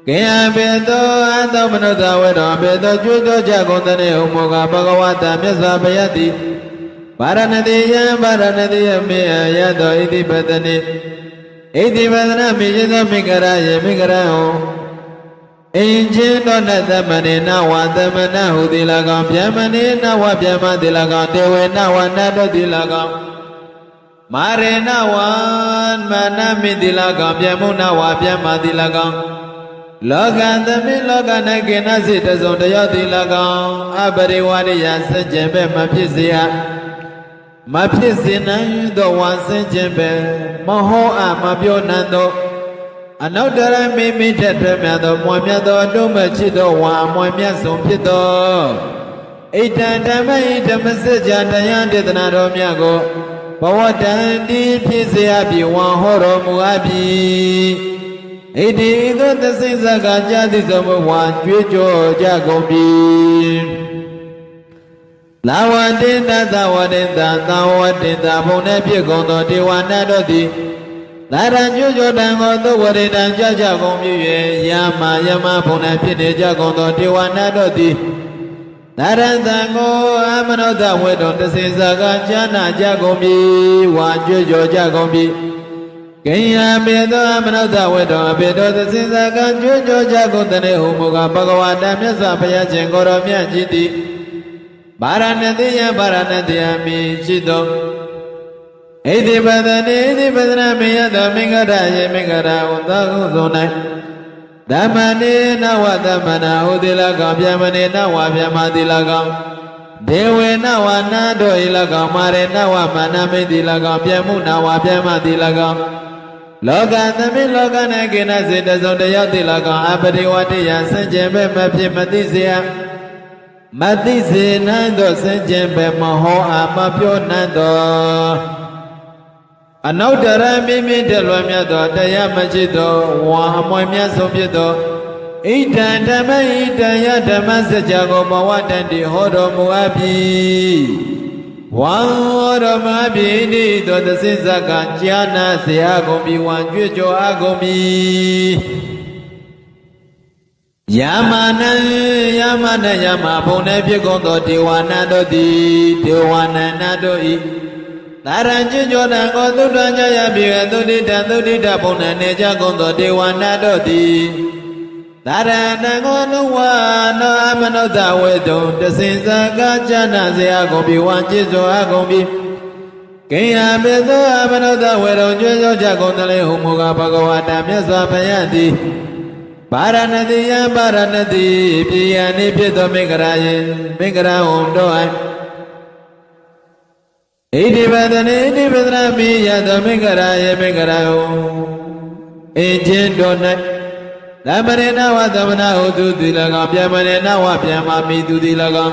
A: ကေယဘေသောအသောမနုဿဝေရုံဘေသောကြွကြောကြကုန်တဲ့ဟုမောကဘဂဝတာမြတ်စွာဘုရားသည်ပါရဏတိယံပါရဏတိယမေယသောဣတိပတနိဣတိပတနာမိသောမိဂရယေမိဂရဟောအင်ချင်းသောနသမနေနဝသမနဟုတိလကောင်ဗျမနေနဝဗျမတိလကောင်တေဝေနဝနတောတိလကောင်မာရေနဝမာနမိတိလကောင်ဗျမုနဝဗျမတိလကောင်လောကသမိလောက၌ကေနစိတစုံတယောက်တိလကောင်အပရိဝရိယစัจ jin ပဲမဖြစ်စေရ မဖြစ်စေနိုင်သောဝါဆင်းခြင်းပဲမဟောအမပြောနိုင်သောအနောက်တရမိမိထက်ထွဲ့မြတ်သောမွန်မြတ်သောတုံးမဲ့ချစ်သောဝါအမွန်မြတ်ဆုံးဖြစ်သောဣတံဓမ္မဤဓမ္မစကြာတရားဒေသနာတော်မြတ်ကိုဘဝတန်တိဖြစ်စေအပ်ပြီးဝါဟောတော်မူအပ်ပြီးဣတိသောသစိစကကြာတိသောဘဝကြွေးကြော်ကြကုန်ပြီလာဝတိတသဝတိတသာဝတိတဘုံနဲ့ဖြစ်ကုန်သောဒေဝနာတို့သည်သာရညွှကြောတံကိုသုဝရိတံကြကြကုန်ပြီ၍ယာမယမဘုံနဲ့ဖြစ်နေကြကုန်သောဒေဝနာတို့သည်သာရတံကိုအမနောတဝေတုံတစေစကကြာနာကြကုန်ပြီဝါကြွကြော်ကြကုန်ပြီကိယပေသောအမနောတဝေတုံအပေသောတစေစကကြွကြော်ကြကုန်တဲ့ဟုမူကားဘဂဝါတမြတ်စွာဘုရားရှင်ကိုရောမြတ်ကြီးသည်ဗာရဏသီယဗာရဏသီယမိရှိသောဣတိပဒနေဣတိပဒနာမေယသောမင်္ဂရယေမင်္ဂရဝသောကုသိုလ်၌ဓမ္မနေနဝသမနာဟုတိလကောင်ဗျမနေနဝဗျမတိလကောင်ဒေဝေနဝနာတို့ဤလကောင်မာရေနဝမနာမိတိလကောင်ပြမှုနဝဗျမတိလကောင်လောကသမိလောက၌ကိနစေတစုံတယောက်တိလကောင်အပရိဝတ္တိယဆင်ကျင်ပဲမဖြစ်မသိစေမသိစေနိုင်သောဆင်ကျင်ပဲမဟောအမပြောနိုင်သောအနုတ္တရမိမိတလွယ်မြတ်သောတရားမရှိသောဝါအမွေမြတ်ဆုံးဖြစ်သောဣဒံဓမ္မဣဒံယဓမ္မစကြာကိုဘဝတန်တိဟောတော်မူအပ်ပြီဝါဟောတော်မူအပ်ပြီဤသောသစိစကကြာနာเสียကုန်ပြီဝါကြွကြော်အကုန်ပြီယာမနံယာမနယာမဘုံနဲ့ဖြစ်ကုန်သောဒေဝနာတို့သည်ဒေဝနန္ဒတို့ဤသာရံကျွကြောတံကိုသုတ္တံကြရပြီသုတိတံသုတိတဘုံနဲ့နေကြကုန်သောဒေဝနာတို့သည်သာရဏံကိုနုဝနောအမနုဿဝေတုံတစင်စကားကြာနာเสียကုန်ပြီဝါจิตစွာကုန်ပြီကိယပေသောအမနုဿဝေတုံကျွကြောကြကုန်တယ်ဟုမူကားဘဂဝါတမြတ်စွာဘုရားသည်ဗာရဏသီယဗာရဏသီပြည်ယနိဖြစ်သောမင်္ဂရာယေမင်္ဂရာဝံတို့ဣတိပဒနေဣတိပဒနာမိယသောမင်္ဂရာယေမင်္ဂရာဝံအင်ချင်းတို့၌သမရေနဝသမနာဟုသူတိလကောင်ပြမရေနဝပြမမိသူတိလကောင်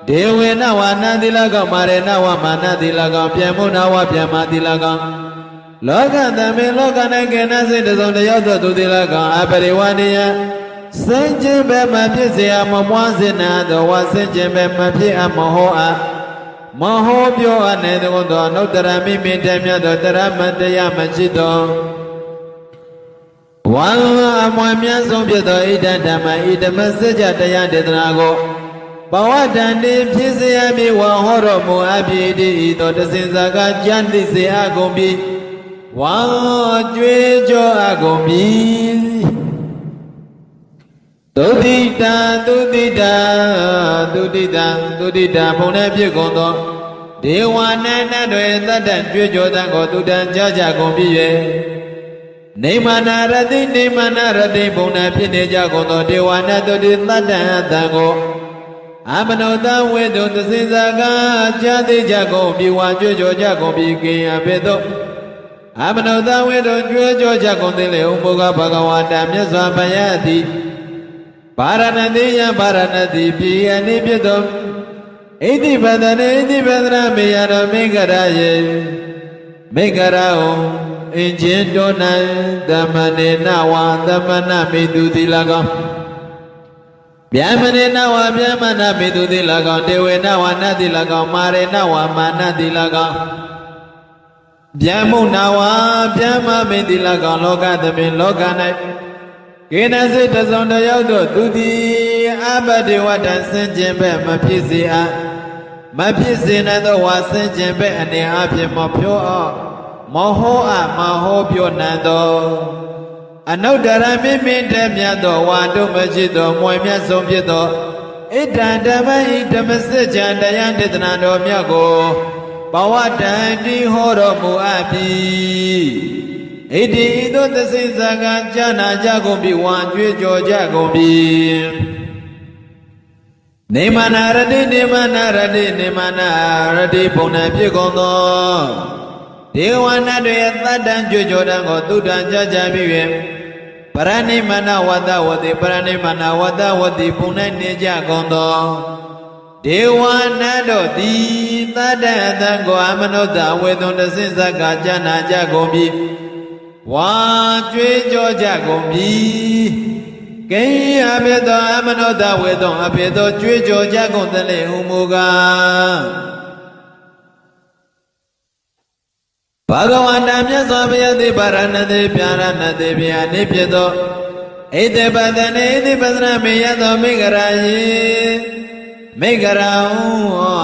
A: ဒေဝေနဝနာတိလကောင်မာရေနဝမာနတိလကောင်ပြမုနဝပြမတိလကောင်လောကသမေလောက၌ကေနစိတ်တစုံတယောက်သောသူတိလကောင်အပရိဝဏိယစင်ကျင်ပဲမဖြစ်စေအမမွားစေနာသောဝစင်ကျင်ပဲမဖြစ်အမဟောအမဟောပြောအပ်နေသောအနုတ္တရမိမိတည်းမြတ်သောတရမတရားမရှိသောဝါအမွန်မြတ်ဆုံးဖြစ်သောဣဒံဓမ္မဣဓမ္မစကြာတရားဒေသနာကိုဘဝတန်တိဖြစ်စေအပ်ပြီးဝါဟောတော်မူအပ်ပြီးဤသောတစင်စကားကြံသိစေအပ်ကုန်ပြီဝါကြွေးကြောအကုန်ပြီသုတိတံသုတိတံသုတိတံသုတိတံဘုံနဲ့ဖြစ်ကုန်သောဒေဝနာနတ်တွေတတ်တန်ကြွေးကြောတံကိုသူတန်ကြကြကုန်ပြီ၍နေမနာရတိနေမနာရတိဘုံနဲ့ဖြစ်နေကြကုန်သောဒေဝနာတို့သည်တတ်တန်အတံကိုအမနောတဝေတုသစိစကားကြာသိကြကုန်ပြီဝါကြွေးကြောကြကုန်ပြီကိယပေသောအမနောတဝေတုကြွေးကြောကြကုန်သည်လေဥပုကဘဂဝါတမြတ်စွာဘုရားသည်ဗာရဏသီယဗာရဏသီပြည်ယနိဖြစ်သောဣတိပဒနေဣတိပဒနာမေယတော်မင်္ဂရာယေမင်္ဂရာဝံအင်ချင်းတောနံသမနေနဝသမနမေတုတိလကောင်ဗျမနေနဝဗျမနမေတုတိလကောင်ဒေဝေနဝနတိလကောင်မာရေနဝမာနတိလကောင်ဗျမုနဝဗျမမေတိလကောင်လောကသမေလောက၌ကေနစိတစုံတယောက်တို့သူသည်အဘဒေဝတံဆင်ကျင်ပဲမဖြစ်စေအပ်မဖြစ်စေနိုင်သောဝါဆင်ကျင်ပဲအနေအဖြင့်မဖြောအောင်မဟောအမဟောပြောနိုင်သောအနုတ္တရမိမိတည်းမြတ်သောဝါတို့မရှိသောမွေမြတ်ဆုံးဖြစ်သောဣဒံဓမ္မဤဓမ္မစကြာတရားဒေသနာတော်မြတ်ကိုဘဝတန်တိဟောတော်မူအပ်ပြီဣတိဤသို့သစိစကားကြာနာကြကုန်ပြီဝါကြွေးကြော်ကြကုန်ပြီ နေမနာရတိနေမနာရတိနေမနာရတိပုံနဲ့ဖြစ်ကုန်သောဒေဝနာတွေသတ္တံကြွကြတံကိုသုတ္တံကြကြပြီး၍ပရဏိမနာဝတ္တဝတိပရဏိမနာဝတ္တဝတိပုံ၌နေကြကုန်သောဒေဝနာတို့သည်သတ္တအတံကိုအမနုဿဝေသွန်တဆင့်ဇက္ကကြနာကြကုန်ပြီဝါကြွေးကြောကြကုန်ပြီကိအဘေသောအမနုဿဝေသွန်အဘေသောကြွေးကြောကြကုန်သလေဟုမူကားဘဂဝန္တမြတ်စွာဘုရားသည်ဗာရဏတိပြာရဏတိဗျာနိဖြစ်သောဣတိပတနေဣတိပသနာမေယသောမိဂရာယေမိဂရာဟု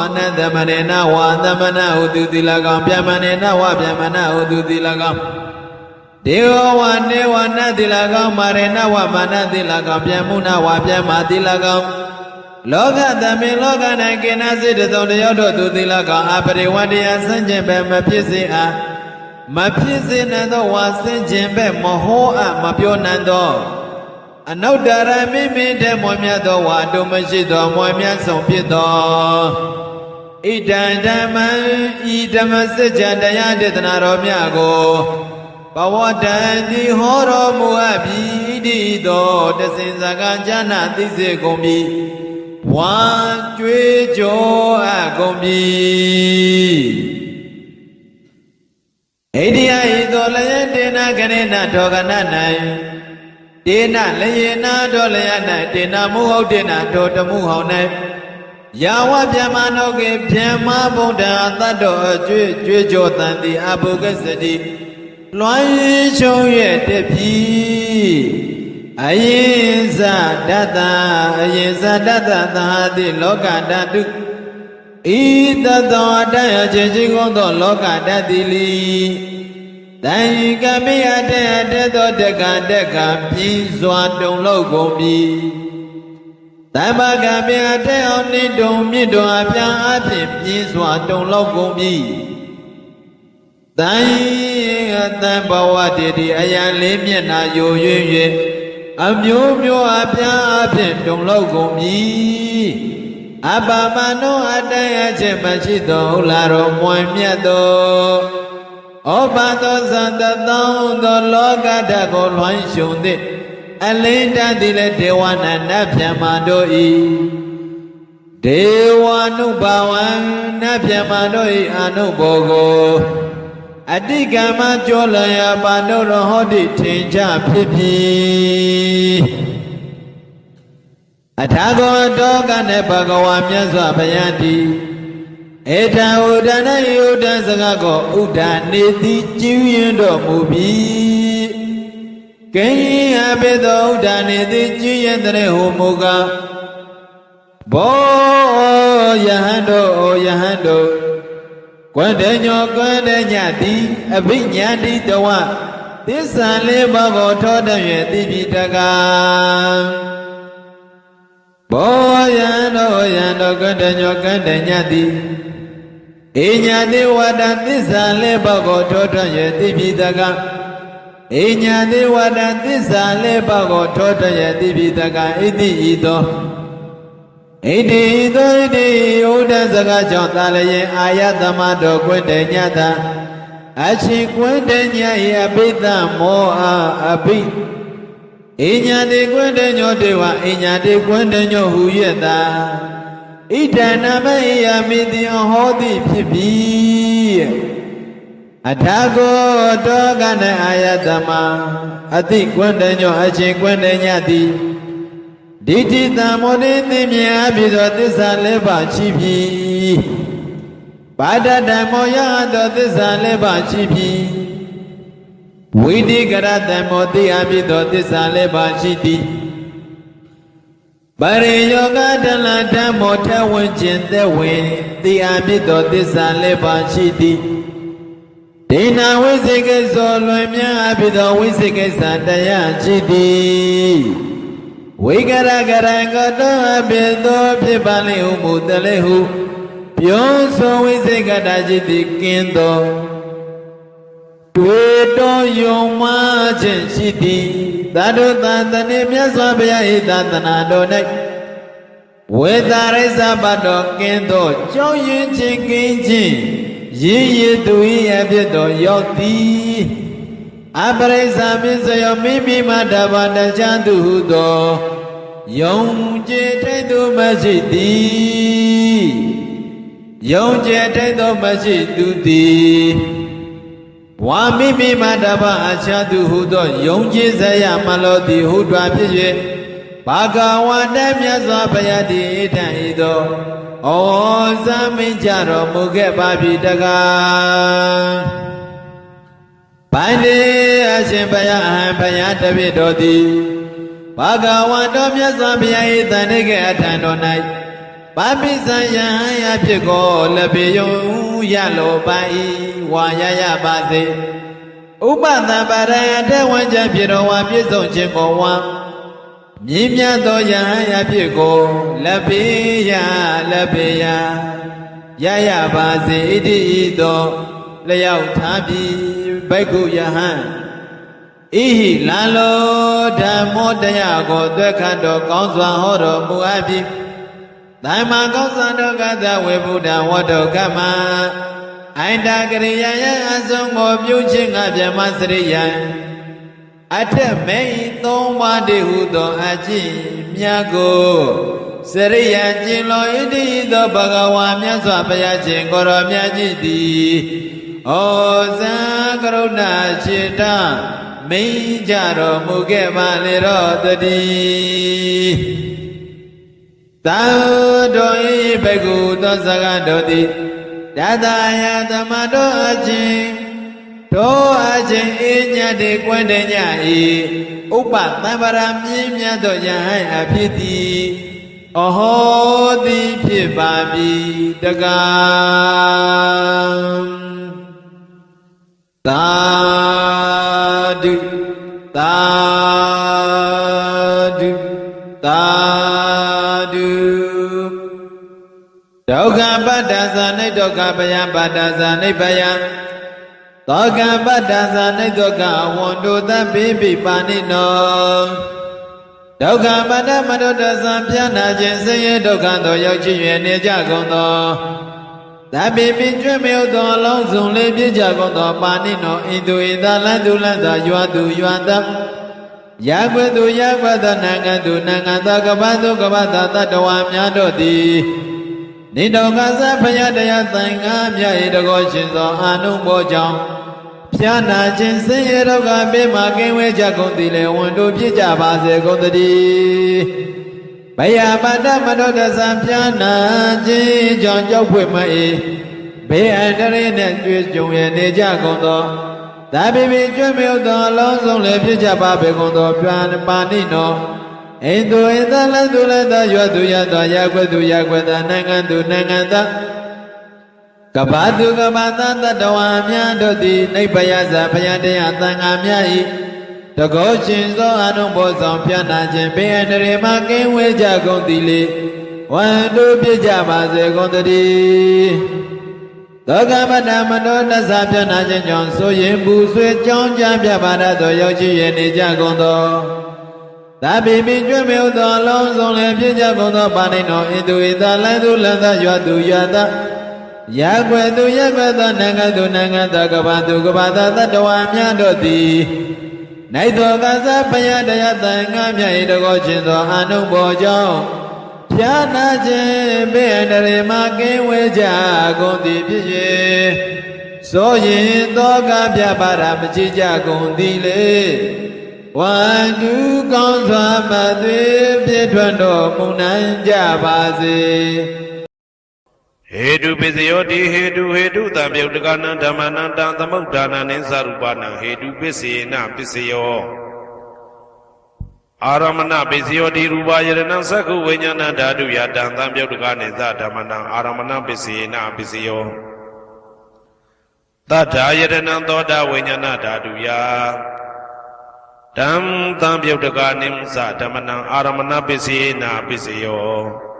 A: အနတမနေနဝသမနဟုသူတိလကောင်ဗျမနေနဝဗျမနဟုသူတိလကောင်ဒေဝဝနေဝနတိလကောင်မာရေနဝမာနတိလကောင်ဗျမုနဝဗျမတိလကောင်လောကသမေလောက၌ကိနာစိတသုံးတယောက်တို့သူတိလကောင်အပရိဝတ္တယဆန့်ကျင်ဘက်မဖြစ်စေအားမဖြစ်စေနိုင်သောဝါဆန့်ကျင်ဘက်မဟောအပ်မပြောနိုင်သောအနုတ္တရမိမိတည်းမွန်မြတ်သောဝါတုမရှိသောမွန်မြတ်ဆုံးဖြစ်သောဣဒံဓမ္မံဤဓမ္မစကြာတရားဒေသနာတော်မြတ်ကိုဘဝတံတိဟောတော်မူအပ်ပြီဤသောတဆင်စကားဉာဏသိစေကုန်ပြီဝါကြွေးကြောအပ်ကုန်ပြီဣတိယဤသောလယတေနကရေနထောကန၌တေနလယေနာတော်လယ၌တေနမုဟုတ်တေနတော်တမှုဟောင်း၌ယာဝဗျမနောကေဗျမဗုဒ္ဓသတ္တောအကျွေးကြွေးကြောတန်တိအဘုဂစတိလွမ်းရှုံးရဲ့တပြီအယင်ဇဒတ္တအယင်ဇဒတ္တသာတိလောကဓာတုဤတသောအတ္တအချင်းချင်းကုန်သောလောကဓာတ်တိလီတန်ဤကမိအတ္တသောတက္ကတက္ကပြင်းစွာတုံလောက်ကုန်ပြီတမ္ပကမိအတ္တအောင်နိတုံမြင့်တော်အပြာအဖြစ်ပြင်းစွာတုံလောက်ကုန်ပြီတန်ဤအတံဘဝတည်တည်အယံလေးမျက်နာယို၍အမျိုးမျိုးအပြာအဖြစ်တုံလောက်ကုန်ပြီအပမနောအတယခြင်းမရှိသောဟုတ်လာတော်မွန်မြတ်သောဩဘာသောသံတသောသောလောကဓာတ်ကိုလွှမ်းရှုံသည်အလင်းတသည်လည်းဒေဝနာနတ်ဗျမတို့ဤဒေဝနုဘာဝံနတ်ဗျမတို့ဤအနုဘောကိုအတိကမကြောလယပါဏုရဟောတိထင်ကြဖြစ်ပြီအထာဂောတောကနဲ့ဘဂဝါမြတ်စွာဘုရားတိဧတံဥဒနာယုဒံစကားကိုဥဒ္ဒနေသည်ကျူးရင်တော်မူပြီကိအဘေသောဥဒ္ဒနေသည်ကျူးရင်တဲ့ဟူမူကားဘောယဟန်တို့ယဟန်တို့ကွယ်တဲ့ညောကွယ်တဲ့ညသည်အဘိညာတိတဝသစ္စာလေးပါးကိုထောတတ်၍သိပြီတကားဘောယံတို့ကတညောကတညတိဣညာတိဝတ္တသစ္စာလေးပါးကိုထောထွက်၍သိပြီတကားဣညာတိဝတ္တသစ္စာလေးပါးကိုထောထွက်၍သိပြီတကားဣတိဤသောဣတိသောဣတိဥဒ္ဒစကားကြောင့်သာလျင်အာယသမတော်ကွတညတာအချင်းကွတည၏အဘိဓမ္မောအဘိဣညာတိကွတညောတေဝဣညာတိကွတညောဟူ၍သာဣဒဏမေယမိတိဟောတိဖြစ်ပြီအထာကောတောကနအာယတမအတိကွတညောအချင်းကွတညတိဒိဋ္ဌိတမောတိသိမြင်အပြီးသောသစ္စာလေးပါးရှိပြီပါဒတမောယသောသစ္စာလေးပါးရှိပြီဝိတိကရတမောတိအပြီးသောသစ္စာလေးပါးရှိသည်ပရိယောဂတလဓမ္မောထဝင်ခြင်းသက်ဝင်တိအပြီးသောသစ္စာလေးပါးရှိသည်ဒိဏဝိသိကိသောလွင်မြအပြီးသောဝိသိကိသတရားရှိသည်ဝိကရကရံကတောအပိသောဖြစ်ပါလေဟုမူတလေဟုပြောဆိုဝိသိကတာจิตတိကင်းသောတွေ့တော်ယုံမှခြင်းရှိသည်သာဓုတန်တနေမြတ်စွာဘုရား၏သာသနာတော်၌ဣဒံဓမ္မေယမိတိဟောတိဖြစ်ပြီအထာဂောတောကနဲ့အာယတမအတိကွတညောတေဝဣညာတိကွတညောဟူ၍သာဣတိဤသောဣတိဥဒ္ဒစကားကြောင့်သာလျင်အာယတမတော်ကွတညတာအချင်းကွတညော ဝေသာရိစ္ဆပတ်တော်ကင်းသောကြောင်းရင်ချင်းကင်းချင်းရည်ရည်သူ၏အဖြစ်တော်ရောက်သည်အပရိစ္ဆာပစ္စယောမိမိမတဘာတခြားသူဟုသောယုံကြည်ထိတ်သူမရှိသည်ယုံကြည်ထိတ်သောမရှိသူသည်ဝါမိမိမတဘာအခြားသူဟုသောယုံကြည်စရာမလို့သည်ဟုတွားဖြစ်၍ဘာဂဝါတမြတ်စွာဘုရားသည်ဣထံဤသောဩဇာမင်းကြတော်မူခဲ့ပါပြီတကားဘိုင်းဒီအရှင်ဘုရားအဟံဘုရားတပည့်တော်သည်ဘာဂဝါတော်မြတ်စွာဘုရား၏တန်တိကေအထံတော်၌ပါပိစံယံယဖြစ်ကိုလက်ပေယုံရလိုပါ၏ဝါရရပါစေဥပသံပါရယတေဝံချဖြစ်တော်ဝါပြည့်စုံခြင်းကိုဝါမြင့်မြတ်သောယဟန်ယဖြစ်ကိုလက်ပေယရရပါစေဣတိဤသောလျောက်ထားပြီးဘိက္ခုယဟန်ဣဟိလာလောဓမ္မောတရားကိုသွက်ခတ်တော်ကောင်းစွာဟောတော်မူအပ်ပြီးသမ္မာကောင်းစွာတော်ကသဝေဗုဒ္ဓဝတ္တောကမ္မအိန္ဒကရိယာယအစုံကိုပြုခြင်းကဗြဟ္မစရိယံအထက်မေဤသုံးပါးတည်းဟုသောအကျင့်မြတ်ကိုစရိယံကျင့်လို့ဣတိသောဘဂဝါမြတ်စွာဘုရားရှင်ကိုရောမြတ်ကြီးသည်ဩဇံကရုဏာရှိတာမိန်ကြတော်မူခဲ့ပါလေတော့တည်းသံတော်ဤဘိက္ခုသောစကားတော်သည်တတယသမတော်အချင်းတို့အချင်းအညတိကွန်းတညဤဥပသံဗရာမြင်းမြတ်သောယဟန်အဖြစ်သည်အဟောသည်ဖြစ်ပါပြီတကားသာဓုသာဓုသာဓုဒုက္ခပတ္တဇာနိဒုက္ခပယပတ္တဇာနိဗယသောကပတ္တဇာနိဒုက္ခဝန္တုသဗ္ဗေပိပါဏိနောဒုက္ခပတ္တမတုတ္တဇံပြနာခြင်းဆင်းရဲဒုက္ခသောရောက်ချင်၍နေကြကုန်သောသဗ္ဗေပိကျွတ်မြောက်သောအလုံးစုံလေးပြည့်ကြကုန်သောပါဏိနောဣတုဣသလန်သူလန်သာရွာသူရွာသားယာကွယ်သူယာကွယ်သောနိုင်ငံသူနိုင်ငံသားကပ္ပသူကပ္ပသာတတ္တဝါများတို့သည်နိတောကသဘုရားတရားသံဃာမြတ်၏တကောရှင်သောအာနုဘောကြောင့်ဖြာနာခြင်းဆင်းရဲဒုက္ခပေးမှကင်းဝေးကြကုန်သည်လေဝန်တို့ဖြစ်ကြပါစေကုန်သတည်းဘယပါဒမတောတသံဖြာနာခြင်းကြောင့်ကြောက်ဖွယ်မ၏ဘေးအန္တရာယ်နှင့်တွေ့ကြုံရနေကြကုန်သောသာဘိပိကျွတ်မြောက်သောအလုံးစုံလည်းဖြစ်ကြပါပေကုန်သောပြန်ပါဏိနောဣန္တုဣသလန်သူလည်းသာရွတ်သူရသောရကွယ်သူရကွယ်သာနိုင်ငံသူနိုင်ငံသားကပ္ပသူကပ္ပသာတတ္တဝါများတို့သည်နိဗ္ဗယဇာဘုရားတရားသံဃာများ၏တကောရှင်သောအနုဘောဆောင်ပြနာခြင်းဘေးအန္တရာယ်မှကင်းဝေးကြကုန်သည်လေဝန်တို့ပြကြပါစေကုန်သတည်းသောကပတ္တမနောတသပြနာခြင်းကြောင့်ဆိုရင်ပူဆွေးကြောင်းကြပြပါရသောရောက်ရှိရနေကြကုန်သောသာဘိပိကျွတ်မြောက်သောအလုံးစုံလည်းပြကြကုန်သောပါဏိနောဣတုဣသလန်သူလန်သာရွတ်သူရွတ်သားယာကွယ်သူယာကွယ်သောနိုင်ငံသူနိုင်ငံသားကပ္ပသူကပ္ပသာတတ္တဝါများတို့သည်နိုင်သောကသဘုရားတရားသံဃာမြတ်၏တကောရှင်သောအာနုဘောကြောင့်ဖြာနာခြင်းဘေးအန္တရာယ်မှကင်းဝေးကြကုန်သည်ဖြစ်၍ဆိုရင်သောကပြပါရမကြည်ကြကုန်သည်လေဝန္တုကောင်းစွာမသွေပြည့်ထွန်းတော်မူနိုင်ကြပါစေ
B: ဟေတုပစ္စယောတိဟေတုတံပြုတ်တကနံဓမ္မနံတံသမုဒ္ဒါနံနိသရူပနံဟေတုပစ္စေနပစ္စယောအာရမဏပစ္စယောတိရူပယရဏံသက္ခုဝိညာဏဓာတုယတံသံပြုတ်တကနိသဓမ္မနံအာရမဏပစ္စေနပစ္စယောသတ္ထာယရဏံသောတာဝိညာဏဓာတုယတံသံပြုတ်တကနိသဓမ္မနံအာရမဏပစ္စေနပစ္စယော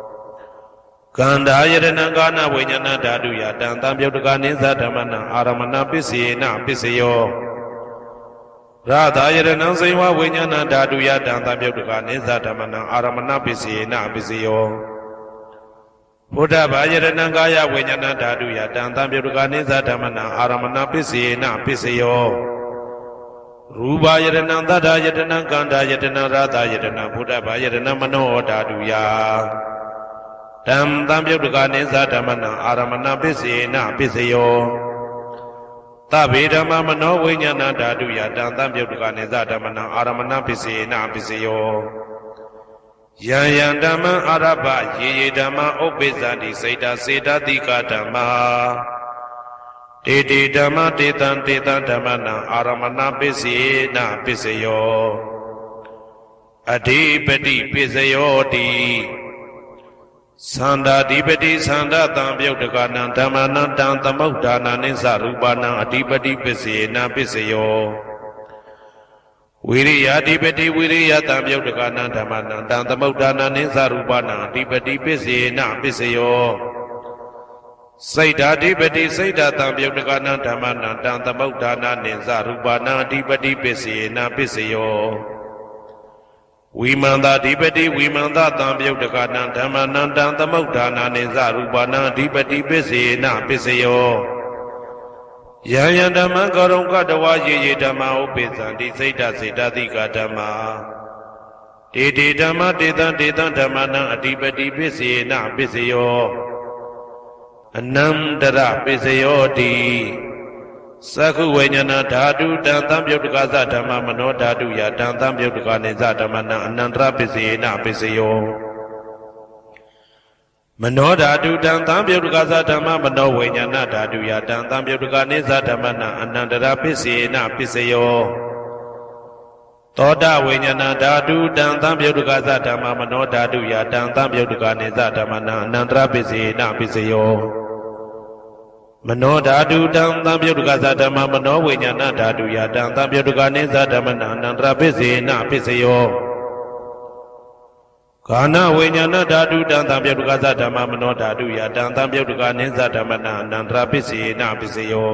B: ကန္ဓာယရဏံကာနဝိညာဏဓာတုယတံသံပြုတ်တကနိသဓမ္မနံအာရမဏပစ္စေနပစ္စယောရာသာယရဏံစေဝဝိညာဏဓာတုယတံသံပြုတ်တကနိသဓမ္မနံအာရမဏပစ္စေနပစ္စယော ဘုဒ္ဓဘာယတနံကာယဝိညာဏဓာတုယတံသံပြုတကနိသဓမ္မနံအာရမဏပစ္စေနပစ္စယောရူပယတနံသတ္တယတနံကန္တာယတနံရာသယတနံဘုဒ္ဓဘာယတနံမနောဓာတုယတံသံပြုတကနိသဓမ္မနံအာရမဏပစ္စေနပစ္စယောသဗ္ဗေဓမ္မမနောဝိညာဏဓာတုယတံသံပြုတကနိသဓမ္မနံအာရမဏပစ္စေနပစ္စယောယံယံဓမ္မအာရဘယေယေဓမ္မဥပ္ပိသတိစိတ်တစေတတိကဓမ္မာတေတေဓမ္မတေတံတေတံဓမ္မနံအာရမဏပစ္စေနပစ္စယောအဓိပတိပစ္စယောတိသန္တာဓိပတိသန္တာတံပြုတ်တကနံဓမ္မနံတံသမုဋ္ဌာနနိသရူပနံအဓိပတိပစ္စေနပစ္စယောဝိရိယဓိပတိဝိရိယတံပြုတ်တကနံဓမ္မနံတံသမုဋ္ဌာနနိသရူပနံအဓိပတိပစ္စေနပစ္စယောစိတ်ဓာဓိပတိစိတ်ဓာတံပြုတ်တကနံဓမ္မနံတံသမုဋ္ဌာနနိသရူပနံအဓိပတိပစ္စေနပစ္စယောဝိမန္တာဓိပတိဝိမန္တတံပြုတ်တကနံဓမ္မနံတံသမုဋ္ဌာနနိသရူပနံအဓိပတိပစ္စေနပစ္စယောယံယံဓမ္မကရုံကတဝါယေယေဓမ္မဥပိသံတိစိတ်တစေတသိကဓမ္မာတေတေဓမ္မတေတံတေတံဓမ္မနံအဓိပတိပစ္စေနပစ္စယောအနန္တရပစ္စယောတိသက္ခုဝိညာဏဓာတုတံသံပြုတ်တကသဓမ္မမနောဓာတုယတံသံပြုတ်တကနေသဓမ္မနံအနန္တရပစ္စေနပစ္စယောမနောဓာတုတံသံပြုတ်တကသဓမ္မမနောဝိညာဏဓာတုယတံသံပြုတ်တကနေသဓမ္မနံအနန္တရပစ္စေနပစ္စယောသောတဝိညာဏဓာတုတံသံပြုတ်တကသဓမ္မမနောဓာတုယတံသံပြုတ်တကနေသဓမ္မနံအနန္တရပစ္စေနပစ္စယောမနောဓာတုတံသံပြုတ်တကသဓမ္မမနောဝိညာဏဓာတုယတံသံပြုတ်တကနေသဓမ္မနံအနန္တရပစ္စေနပစ္စယောကာဏဝိညာဏဓာတုတံသံပြုတ်တကသဓမ္မမနောဓာတုယတံသံပြုတ်တကနေသဓမ္မနံအနန္တရပစ္စေနပစ္စယော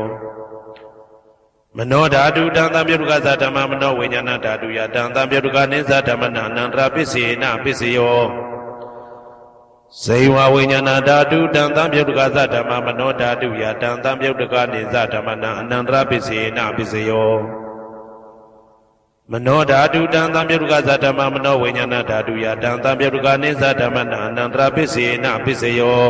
B: မနောဓာတုတံသံပြုတ်တကသဓမ္မမနောဝိညာဏဓာတုယတံသံပြုတ်တကနေသဓမ္မနံအနန္တရပစ္စေနပစ္စယောဇေဝဝိညာဏဓာတုတံသံပြုတ်တကသဓမ္မမနောဓာတုယတံသံပြုတ်တကနေသဓမ္မနံအနန္တရပစ္စေနပစ္စယောမနောဓာတုတံသံပြုတ်တကသဓမ္မမနောဝိညာဏဓာတုယတံသံပြုတ်တကနေသဓမ္မနံအနန္တရပစ္စေနပစ္စယော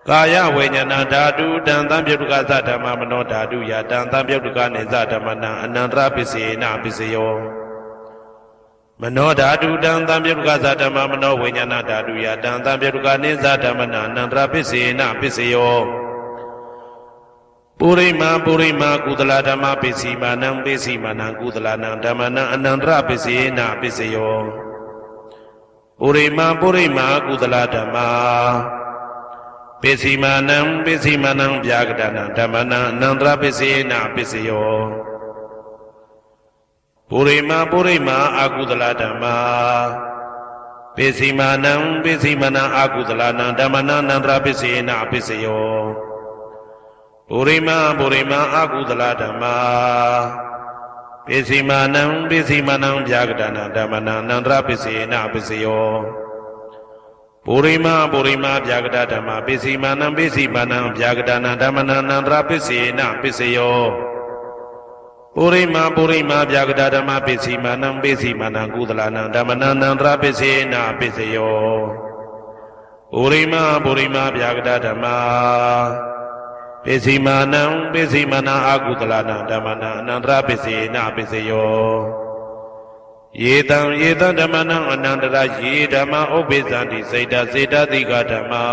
B: ကာယဝိညာဏဓာတုတံသံပြုတ်တကသဓမ္မမနောဓာတုယတံသံပြုတ်တကနေသဓမ္မနံအနန္တရပစ္စေနပစ္စယောမနောဓာတုတံသံပြုတ်တကသဓမ္မမနောဝိညာဏဓာတုယတံသံပြုတ်တကနေသဓမ္မနံအနန္တရပစ္စေနပစ္စယောပုရိမာပုရိမာကုသလဓမ္မပစ္စည်းမာနံပစ္စည်းမာနံကုသလနံဓမ္မနံအနန္တရပစ္စေနပစ္စယောပုရိမာပုရိမာကုသလဓမ္မာပစ္စည်းမာနံပစ္စည်းမာနံဗျာကတနံဓမ္မနံအနန္တရပစ္စေနပစ္စယောပုရိမာပုရိမာအာကုသလဓမ္မာပစ္စည်းမာနံပစ္စည်းမာနံအာကုသလနံဓမ္မနံအနန္တရပစ္စေနပစ္စယောပုရိမာပုရိမာအာကုသလဓမ္မာပစ္စည်းမာနံပစ္စည်းမာနံဗျာကတနံဓမ္မနံအနန္တရပစ္စေနပစ္စယောပုရိမာပုရိမာဗျာကတဓမ္မာပစ္စည်းမာနံပစ္စည်းမာနံဗျာကတနံဓမ္မနံအနန္တရပစ္စေနပစ္စယောပုရိမာပုရိမာဗျာကတဓမ္မာပစ္စည်းမာနံပစ္စည်းမာနံကုသလနံဓမ္မနံအနန္တရပစ္စေနပစ္စယောပုရိမာပုရိမာဗျာကတဓမ္မာပစ္စည်းမာနံပစ္စည်းမာနံအာကုသလနံဓမ္မနံအနန္တရပစ္စေနပစ္စယောယေတံယေတံဓမ္မနံအနန္တရယေဓမ္မဥပ္ပိသံတိစိတ်တစေတသိကဓမ္မာ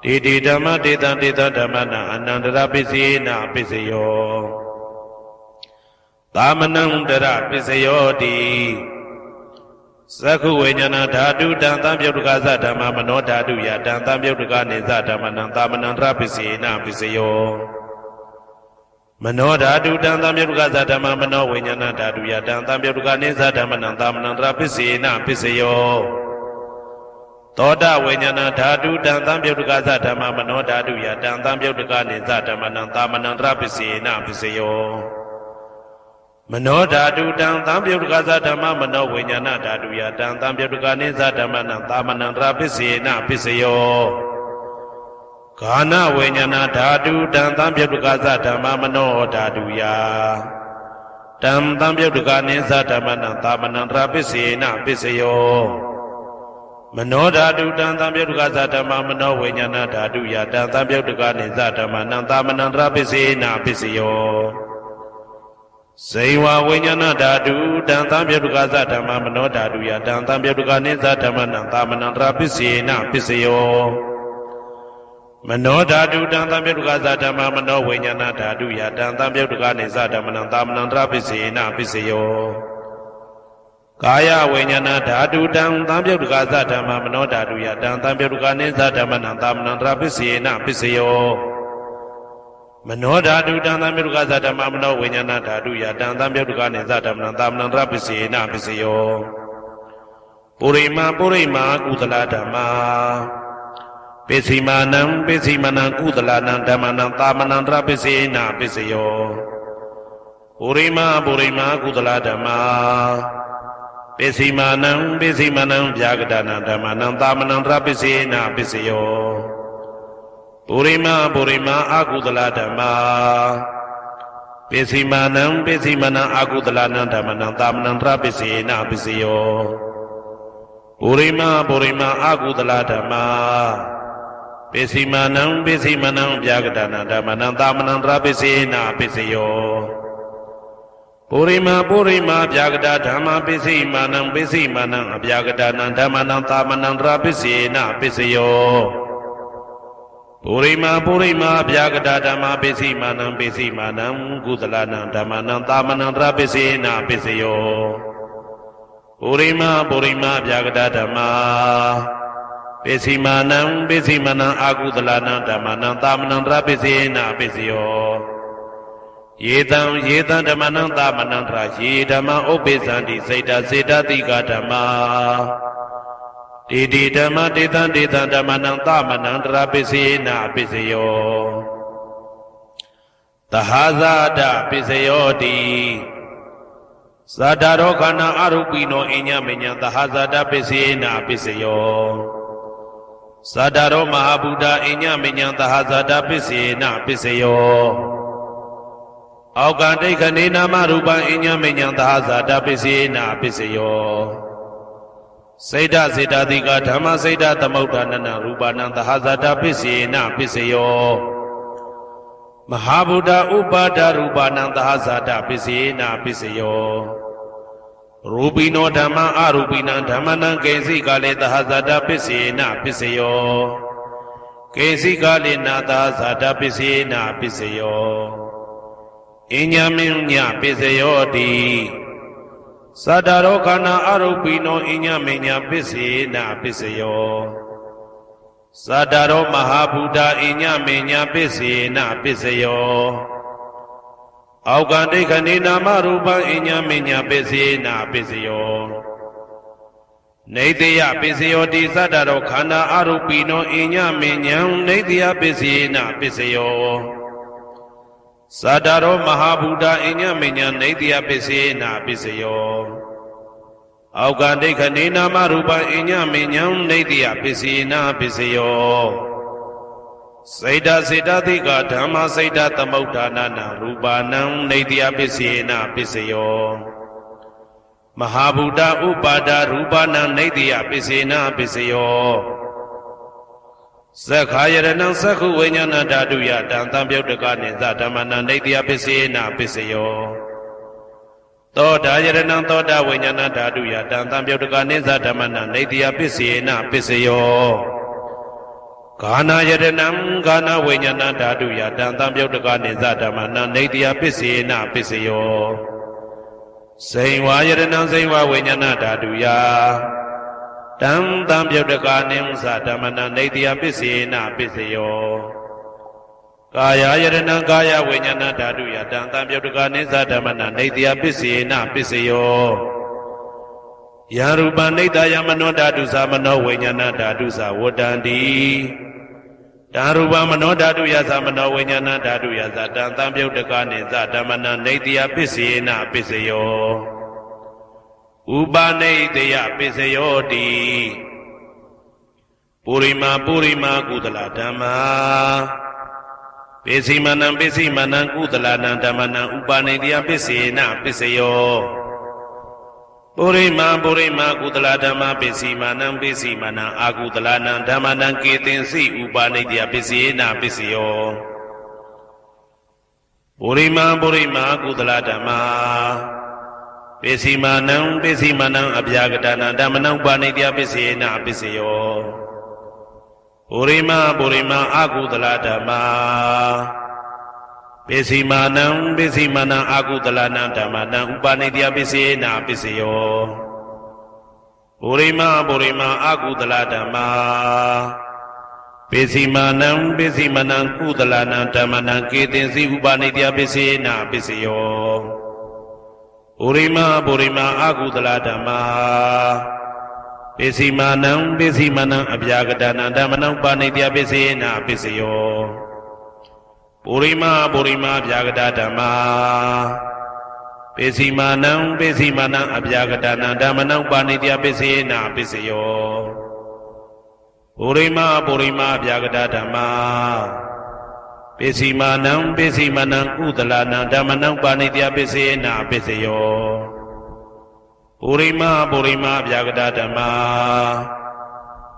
B: တေတေဓမ္မတေတံတေတံဓမ္မနံအနန္တရပစ္စေနပစ္စယောသာမနံတရပစ္စယောတိသက္ခုဝိညာဏဓာတုတံသံပြုတ်တကသဓမ္မမနောဓာတုယတံသံပြုတ်တကနေသဓမ္မနံသာမနံတရပစ္စေနပစ္စယောမနောဓာတုတံသံပြုတ်တကသဓမ္မမနောဝိညာဏဓာတုယတံသံပြုတ်တကနေသဓမ္မနံသာမနံတရပစ္စေနပစ္စယောသောတဝိညာဏဓာတုတံသံပြုတ်တကသဓမ္မမနောဓာတုယတံသံပြုတ်တကနေသဓမ္မနံသာမနံတရပစ္စေနပစ္စယောမ မနောဓာတုတံသံပြုတ်တကသဓမ္မမနောဝိညာဏဓာတုယတံသံပြုတ်တကနိသဓမ္မနံသာမဏံတရာပစ္စေနပစ္စယောဂာနဝိညာဏဓာတုတံသံပြုတ်တကသဓမ္မမနောဓာတုယတံသံပြုတ်တကနိသဓမ္မနံသာမဏံတရာပစ္စေနပစ္စယောမနောဓာတုတံသံပြုတ်တကသဓမ္မမနောဝိညာဏဓာတုယတံသံပြုတ်တကနိသဓမ္မနံသာမဏံတရာပစ္စေနပစ္စယောဇိဝဝိညာဏဓာတုတံသံပြုတ်တကသဓမ္မမနောဓာတုယတံသံပြုတ်တကနိသဓမ္မနံသာမဏံတရာပစ္စေနပစ္စယောမနောဓာတုတံသံပြုတ်တကသဓမ္မမနောဝိညာဏဓာတုယတံသံပြုတ်တကနိသဓမ္မနံသာမဏံတရာပစ္စေနပစ္စယောကာယဝိညာဏဓာတုတံသံပြုတ်တကသဓမ္မမနောဓာတုယတံသံပြုတ်တကနိသဓမ္မနံသာမဏံတရာပစ္စေနပစ္စယောမနောဓာတုတံသံပြုတ်တကသဓမ္မမနောဝိညာဏဓာတုယတံသံပြုတ်တကနိသဓမ္မနံသာမဏံတရာပစ္စေနပစ္စယောပုရိမာကုသလဓမ္မာပိစိမာနံပိစိမနံကုသလနံဓမ္မနံသာမဏံတရာပစ္စေနပစ္စယောပုရိမာကုသလဓမ္မာပိစိမာနံဗျာဂဒနာဓမ္မနံသာမဏံတရာပစ္စေနပစ္စယောပုရိမာအာကုသလဓမ္မာပိစိမာနံအာကုသလနံဓမ္မနံသာမဏံတရာပစ္စေနပစ္စယောပုရိမာအာကုသလဓမ္မာပိစိမာနံဗျာဂဒနာဓမ္မနံသာမဏံတရာပစ္စေနပစ္စယောပုရိမာဗျာဂဒဓမ္မာပိစိမာနံအဗျာဂဒနာဓမ္မနံသာမဏံတရာပစ္စေနပစ္စယောပုရိမာဗျာဂဒဓမ္မာပိစိမာနံကုသလနံဓမ္မနံသာမဏံတရာပစ္စေနပစ္စယောပုရိမာဗျာဂဒဓမ္မာပိစိမာနံအာကုသလနံဓမ္မနံသာမဏံတရာပစ္စေနပစ္စယောယေတံဓမ္မနံသာမဏံတရာယေဓမ္မဥပ္ပိသန္တိစေတတိကဓမ္မာတေဓမ္မတေတံဓမ္မနံသာမဏံတရာပစ္စေနပစ္စယောသဟာဇာတပစ္စယောတိသတ္တရောခန္ဓာအရုပိနောအညမညံသဟာဇာတပစ္စေနပစ္စယောသတ္တရောမဟာဗုဒ္ဓအညမညံသဟာဇာတပစ္စေနပစ္စယောအောက်ကဒိဋ္ဌနေနာမရူပံအညမညံသဟာဇာတပစ္စေနပစ္စယောစေတတိကဓမ္မစေတသမုဋ္ဌာနနရူပနံသဟာဇာတပစ္စေနပစ္စယောမဟာဗုဒ္ဓဥပါဒရူပနံသဟာဇာတပစ္စေနပစ္စယောရူပိနောဓမ္မအရူပိနံဓမ္မနံကေစီကလေသဟာဇာတပစ္စေနပစ္စယောကေစီကလေနာသဟာဇာတပစ္စေနပစ္စယောအညမညပစ္စယောတိသတ္တရောခန္ဓာအရုပိနောအညမညပစ္စေနပစ္စယောသတ္တရောမဟာဗုဒ္ဓအညမညပစ္စေနပစ္စယောအောက်ကဒိဋ္ဌနေနာမရူပံအညမညပစ္စေနပစ္စယောနေတယပစ္စယောတိသတ္တရောခန္ဓာအရုပိနောအညမညံနေတယပစ္စေနပစ္စယောသတ္တရောမဟာဗုဒ္ဓအညမညံနေတယပစ္စေနပစ္စယောအောက်ကဒိဋ္ဌနေနာမရူပံအညမညံနေတယပစ္စေနပစ္စယောစေတသိကဓမ္မစေတသမုဋ္ဌာနနရူပနံနေတယပစ္စေနပစ္စယောမဟာဗုဒ္ဓဥပါဒရူပနံနေတယပစ္စေနပစ္စယောသက္ခာယရဏံသက္ခုဝိညာဏဓာတုယတံသံပြုတ်တကနိသဓမ္မနံနေတယပစ္စေနပစ္စယောသောတာယရဏံသောတာဝိညာဏဓာတုယတံသံပြုတ်တကနိသဓမ္မနံနေတယပစ္စေနပစ္စယောဂာနာယရဏံဂာနဝိညာဏဓာတုယတံသံပြုတ်တကနိသဓမ္မနံနေတယပစ္စေနပစ္စယောဇိဝယရဏံဇိဝဝိညာဏဓာတုယတံသံပြုတ်တကနိသဓမ္မနံနေတယပစ္စေနပစ္စယောကာယယရဏံကာယဝိညာဏဓာတုယတံသံပြုတ်တကနိသဓမ္မနံနေတယပစ္စေနပစ္စယောယရူပနိတယမနောဓာတုသမနောဝိညာဏဓာတုသဝတ္တန္တိ ဓာရူပမနောဓာတုယသမနောဝိညာဏဓာတုယသတံသံပြုတ်တကနိသဓမ္မနံနေတိယပစ္စေနပစ္စယောဥပနိတယပစ္စယောတိပုရိမာကုသလဓမ္မာပိစိမနံကုသလနံဓမ္မနံဥပနိတယပစ္စေနပစ္စယောပုရိမာကုသလဓမ္မပိစိမနံအာကုသလနံဓမ္မနံကေတင်စီဥပနိတယပစ္စေနပစ္စယောပုရိမာကုသလဓမ္မာပိစိမနံအဗျာကတနာဓမ္မနံဥပနိတယပစ္စေနပစ္စယောပုရိမာအာကုသလဓမ္မာပိစိမနံအာကုသလနံဓမ္မနံဥပနိတယပစ္စေနပစ္စယောပုရိမာအာကုသလဓမ္မာပိစိမနံကုသလနံဓမ္မနံကေတင်စီဥပနိတယပစ္စေနပစ္စယောပုရိမာအာကုသလဓမ္မာပိစိမနံအဗျာကတနာဓမ္မနံဥပနိတယပစ္စေနပစ္စယောပုရိမာဗျာကတဓမ္မာပိစိမနံအဗျာကတနာဓမ္မနံဥပနိတယပစ္စေနပစ္စယောပုရိမာဗျာကတဓမ္မာပိစိမနံကုသလနံဓမ္မနံဥပနိတယပစ္စေနပစ္စယောပုရိမာဗျာကတဓမ္မာ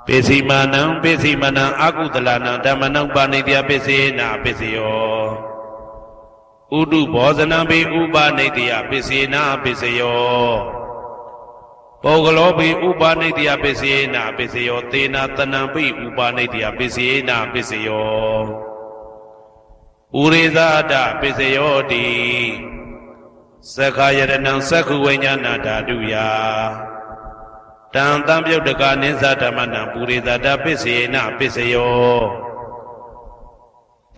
B: ပိစိမနံအာကုသလနံဓမ္မနံဥပနိတယပစ္စေနပစ္စယောဥဒုဘောဇနံပိဥပနိတယပစ္စေနပစ္စယောပုဂ္ဂလောပိဥပနိတယပစ္စေနပစ္စယောသေနတနံပိဥပနိတယပစ္စေနပစ္စယောဥရိဇာတပစ္စယောတိသက္ခာယရဏံသက္ခုဝိညာဏဓာတုယတံသံပြုတ်တကနိသဓမ္မနံပုရိသတပစ္စေနပစ္စယော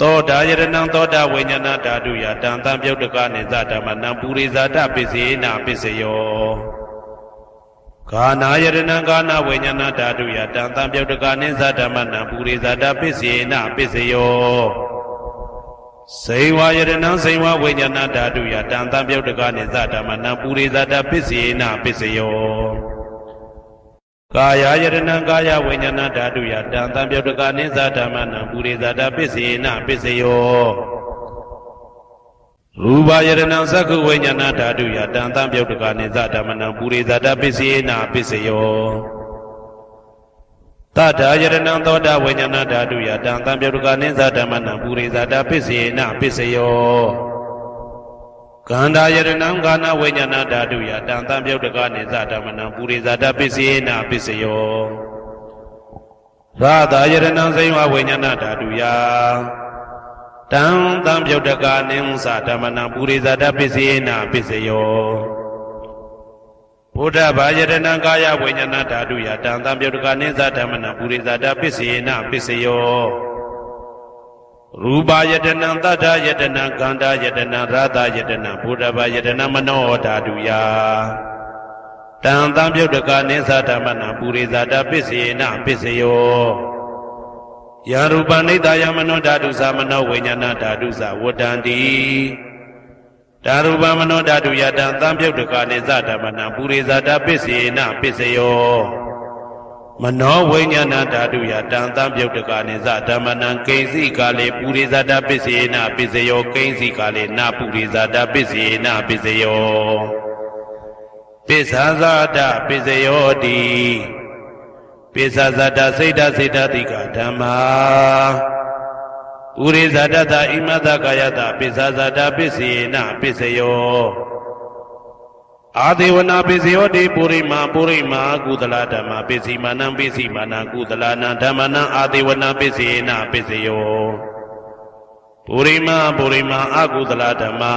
B: သောတာယရဏံသောတာဝိညာဏဓာတုယတံသံပြုတ်တကနိသဓမ္မနံပုရိသတပစ္စေနပစ္စယောဂာနာယရဏံဂာနာဝိညာဏဓာတုယတံသံပြုတ်တကနိသဓမ္မနံပုရိသတပစ္စေနပစ္စယောစေဝယရဏံစေဝဝိညာဏဓာတုယတံသံပြုတ်တကနိသဓမ္မနံပုရိသတပစ္စေနပစ္စယောကာယယရဏံကာယဝိညာဏဓာတုယတံသံပြုတ်တကနိသဓမ္မနံပုရိသတပစ္စေနပစ္စယောရူပယရဏံသက္ခုဝိညာဏဓာတုယတံသံပြုတ်တကနိသဓမ္မနံပုရိသတပစ္စေနပစ္စယောတထာယရဏံသောတာဝိညာဏဓာတုယတံသံပြုတ်တကနိသဓမ္မနံပုရိသတပစ္စေနပစ္စယောကန္တာယရဏံကာနဝိညာဏဓာတုယတံသံပြုတ်တကနိသဓမ္မနံပုရိသတပစ္စေနပစ္စယောရာသယရဏံစေဝဝိညာဏဓာတုယတံသံပြုတ်တကနိသဓမ္မနံပုရိသတပစ္စေနပစ္စယောဘုဒ္ဓဘာယရဏံကာယဝိညာဏဓာတုယတံသံပြုတ်တကနိသဓမ္မနံပုရိသတပစ္စေနပစ္စယောရူပယတနံတတ္ထယတနံကန္တာယတနံရာသယတနံဘုဒ္ဓဘာယတနံမနောဓာတုယတံသံပြုတ်တကနိသဓမ္မနံပုရိသတပစ္စေနပစ္စယောယရူပနိတယမနောဓာတုသမနောဝိညာဏဓာတုသဝတ္တန္တိဓာရူပမနောဓာတုယတံသံပြုတ်တကနိသဓမ္မနံပုရိသတပစ္စေနပစ္စယောမနောဝိညာဏဓာတုယတံသံပြုတ်တကနိသဓမ္မနံကိဉ္စီကာလေပုရိသတပစ္စေနပစ္စယောကိဉ္စီကာလေနပုရိသတပစ္စေနပစ္စယောပစ္ဆာဇာတပစ္စယောတိပိစ္ဆဇတစိတ်တစိတ်တတိကဓမ္မာဥရိဇတတဣမတကာယတပိစ္ဆဇတပစ္စေနပစ္စယောအာဒေဝနာပစ္စယောတိပုရိမာကုသလဓမ္မာပစ္စိမနံကုသလနံဓမ္မနံအာဒေဝနာပစ္စေနပစ္စယောပုရိမာအကုသလဓမ္မာ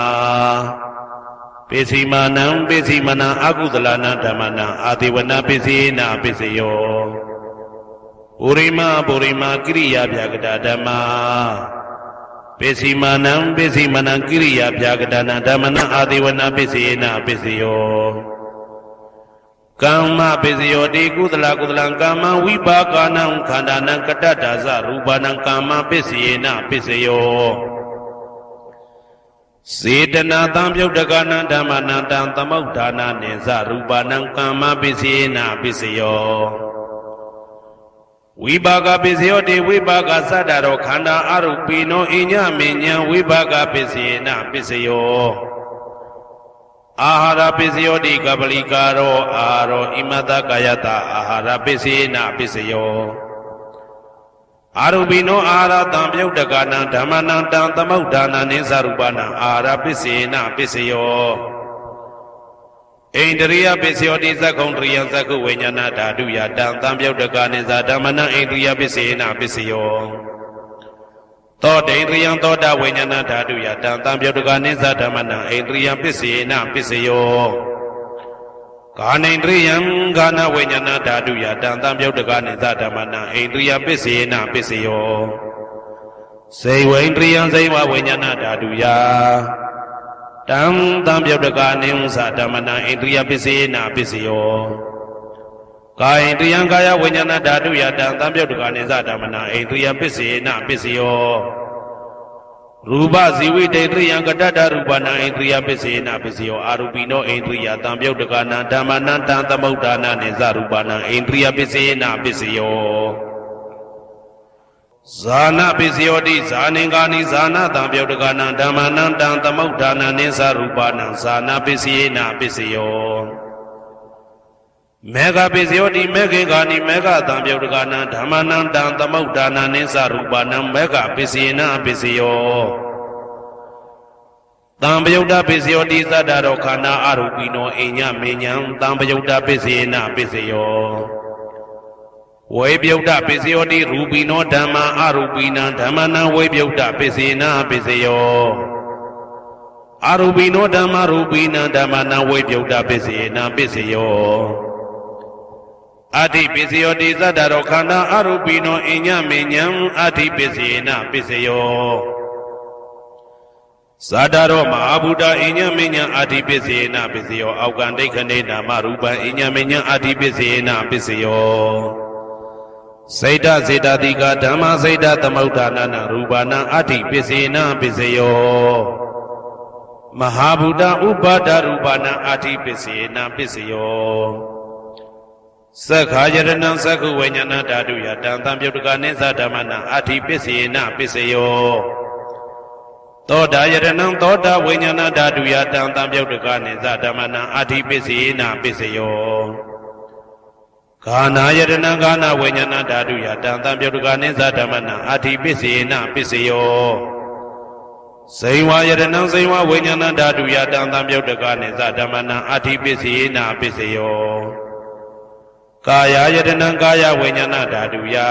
B: ပိစိမနံအကုသလနံဓမ္မနံအာဒေဝနာပစ္စေနပစ္စယောပုရိမာကိရိယာဗျာကတဓမ္မာပိစိမနံကိရိယာဗျာကတနံဓမ္မနံအာဒေဝနာပစ္စေနပစ္စယော Kamma pisayoti kudala kudalang kamma vipakanang khandanang katadasa rupanang kamma pisayena pisayo Sedana tamyudakanang dhammanang tamauddhana nesa rupanang kamma pisayena pisayo Vibhaga pisayoti vibhaga sadaro khanda arupino inya minya vibhaga pisayena pisayo Ahara pisayoti kapalikaro aharo imata kayata ahara pisayena pisayo Arupino ahara tamyudakanang dhammanang tamauddhana nesa rupanang ahara pisayena pisayo Indriya pisayoti sakondriya sakku vinyana dhatu yatang tamyudakanang dhammanang indriya pisayena pisayo Toda indriyang toda vinyana dhatu yatang tamyudakanang dhammanang indriya pisayena pisayo Kana indriyang kana vinyana dhatu yatang tamyudakanang dhammanang indriya pisayena pisayo Saiva indriyang saiva vinyana dhatu ya Tam tamyudakanang dhammanang indriya pisayena pisayo Kaya indriyang kaya vinyana dhatu yatang tamyudakanang dhammanang indriya pisayena pisayo Rupa zivi indriyang kadada rupanang indriya pisayena pisayo Arupino indriya tamyudakanang dhammanang tamauddhana nesa rupanang indriya pisayena pisayo Zana pisayoti zaningani zana tamyudakanang dhammanang tamauddhana nesa rupanang zana pisayena pisayo Mega pisayoti megengani mega tamyudakanang dhammanang tamauddhana nesa rupanang mega pisayena pisayo Tamyuda pisayoti sadaro khanda arupino inya minyang tamyuda pisayena pisayo Vibhyuda pisayoti rupino dhamma arupina dhammanang vibhyuda pisayena pisayo Arupino dhamma rupina dhammanang vibhyuda pisayena pisayo Adi pisayoti sadaro khanda arupino inya minyang adi pisayena pisayo Sadaro mahabuddha inya minyang adi pisayena pisayo Aukandaikhane nama rupa inya minyang adi pisayena pisayo Saita Siddhatika Dhamma Saita Tamauddhana Rupana Adi Pisayena Pisayo Mahabuddha Upada Rupana Adi Pisayena Pisayo Sakhayaranang Sakku Vinyana Dhatu Yatang Tamyudakanang Dhammanang Adi Pisayena Pisayo Toda Yaranang Toda Vinyana Dhatu Yatang Tamyudakanang Dhammanang Adi Pisayena Pisayo Kana yaranang kana vinyana dhatu yatang tamyudakanang dhammanang adi pisayena pisayo Saiva yaranang saiva vinyana dhatu yatang tamyudakanang dhammanang adi pisayena pisayo Kaya yaranang kaya vinyana dhatu ya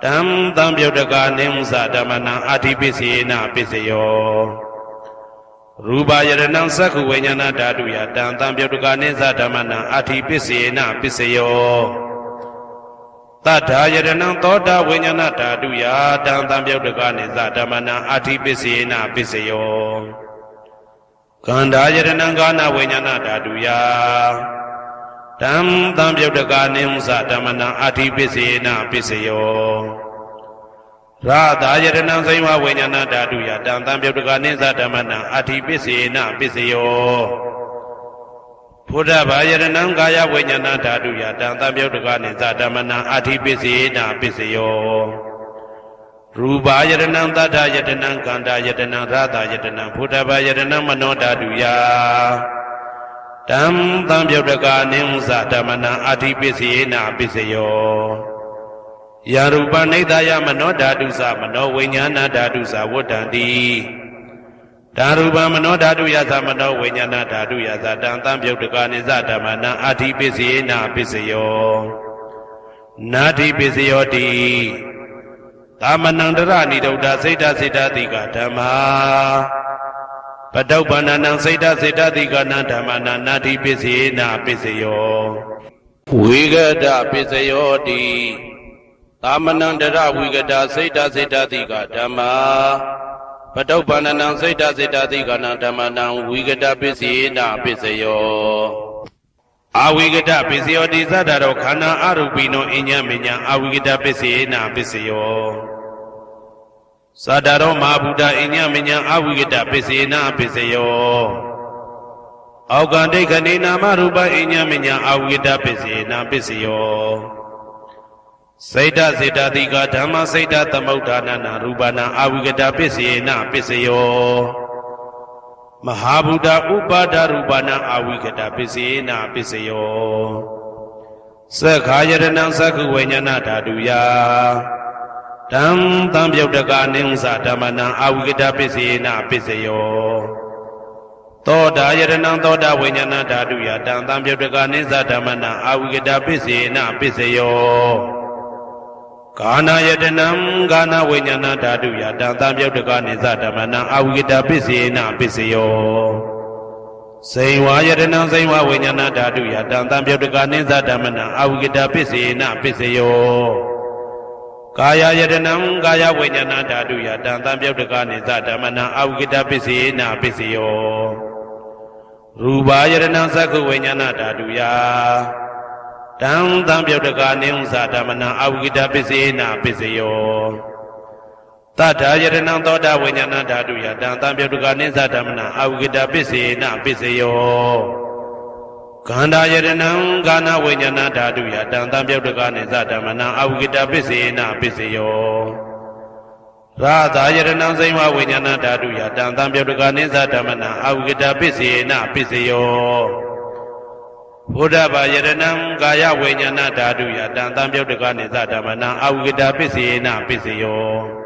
B: Tam tamyudakanang dhammanang adi pisayena pisayo Rupa yaranang sakku vinyana dhatu yatang tamyudakanang dhammanang adi pisayena pisayo Tadha yaranang toda vinyana dhatu yatang tamyudakanang dhammanang adi pisayena pisayo Kanda yaranang kana vinyana dhatu ya Tam tamyudakanang dhammanang adi pisayena pisayo Radha yaranang saiva vinyana dhatu yatang tamyudakanang dhammanang adi pisayena pisayo Buddha yaranang kaya vinyana dhatu yatang tamyudakanang dhammanang adi pisayena pisayo Rupa yaranang tadha yaranang kanda yaranang radha yaranang Buddha yaranang mano dhatu ya Tam tamyudakanang dhammanang adi pisayena pisayo Yarupa nidaya mano dhatu sa mano vinyana dhatu sa vodhanti Darupa mano dhatu yasa mano vinyana dhatu yasa tang tamyudakanang dhammanang adi pisayena pisayo Nadi pisayoti Tamanang dara nidauda saita siddhatika dhamma Padaupananang saita siddhatika dhammanang nadi pisayena pisayo Vigata pisayoti Tamanang dara vigata saita siddhatika dhamma Padaupananang saita siddhatika dhammanang vigata pisayena pisayo အာဝိကတပစ္စယောတိသတ္တရောခန္ဓာအရူပိနောအညမညာအာဝိကတပစ္စေနာပစ္စယောသတ္တရောမဟာဗုဒ္ဓအညမညာအာဝိကတပစ္စေနာပစ္စယောအောကံဒိဋ္ဌနေနာမရူပအညမညာအာဝိကတပစ္စေနာပစ္စယောစိတ်တစေတတိကဓမ္မစိတ်တသမုဋ္ဌာနာနာရူပနာအာဝိကတပစ္စေနာပစ္စယောမဟာဗုဒ္ဓဥပါဒရူပနာအာဝိကတပစ္စေနာပစ္စယောသက္ခာယတနံသက္ခုဝိညာဏဓာတုယတံတံပြုတ်တကာနိဥ္စဓမ္မနံအာဝိကတပစ္စေနာပစ္စယောသောတာယတနံသောတာဝိညာဏဓာတုယတံတံပြုတ်တကာနိဥ္စဓမ္မနံအာဝိကတပစ္စေနာပစ္စယောကာနာယတနံကာနဝိညာဏဓာတုယတံတံပြုတ်တကာနိသဓမ္မနံအာဝိကတပစ္စေနာပစ္စယောစိန်ဝါယတနံစိန်ဝဝိညာဏဓာတုယတံတံပြုတ်တကာနိသဓမ္မနံအာဝိကတပစ္စေနာပစ္စယောကာယယတနံကာယဝိညာဏဓာတုယတံတံပြုတ်တကာနိသဓမ္မနံအာဝိကတပစ္စေနာပစ္စယောရူပါယတနံသက္ခုဝိညာဏဓာတုယတံတံပြုတ်တကာနိဥ္စဓမ္မနံအာဝိကတပစ္စေနာပစ္စယောတတ္ထာယတနံသောတာဝိညာဏဓာတုယတံတံပြုတ်တကာနိသဓမ္မနံအာဝိကတပစ္စေနာပစ္စယောခန္ဓာယတနံကာနဝိညာဏဓာတုယတံတံပြုတ်တကာနိသဓမ္မနံအာဝိကတပစ္စေနာပစ္စယောရာသာယတနံစိမဝိညာဏဓာတုယတံတံပြုတ်တကာနိသဓမ္မနံအာဝိကတပစ္စေနာပစ္စယောဘုဒ္ဓဘာယတနံကာယဝိညာဏဓာတုယတံတံပြုတ်တကာနိသဓမ္မနံအာဝိကတပစ္စေနာပစ္စယော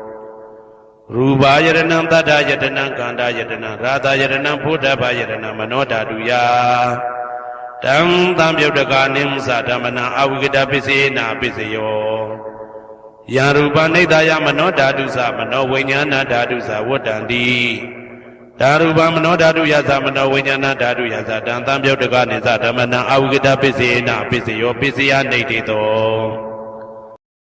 B: ရူပါယတနံတတ္ထယတနံကန္တာယတနံရာသယတနံဘုဒ္ဓဘာယတနံမနောဓာတုယတံတံပြုတ်တကာနိဥ္စဓမ္မနံအာဝိကတပစ္စေနာပစ္စယောယံရူပနိဒာယမနောဓာတုသမနောဝိညာဏဓာတုသဝတ္တံတိဓာရူပမနောဓာတုယသမနောဝိညာဏဓာတုယသတံတံပြုတ်တကာနိသဓမ္မနံအာဝိကတပစ္စေနာပစ္စယောပစ္စယနိဋ္ဌိတော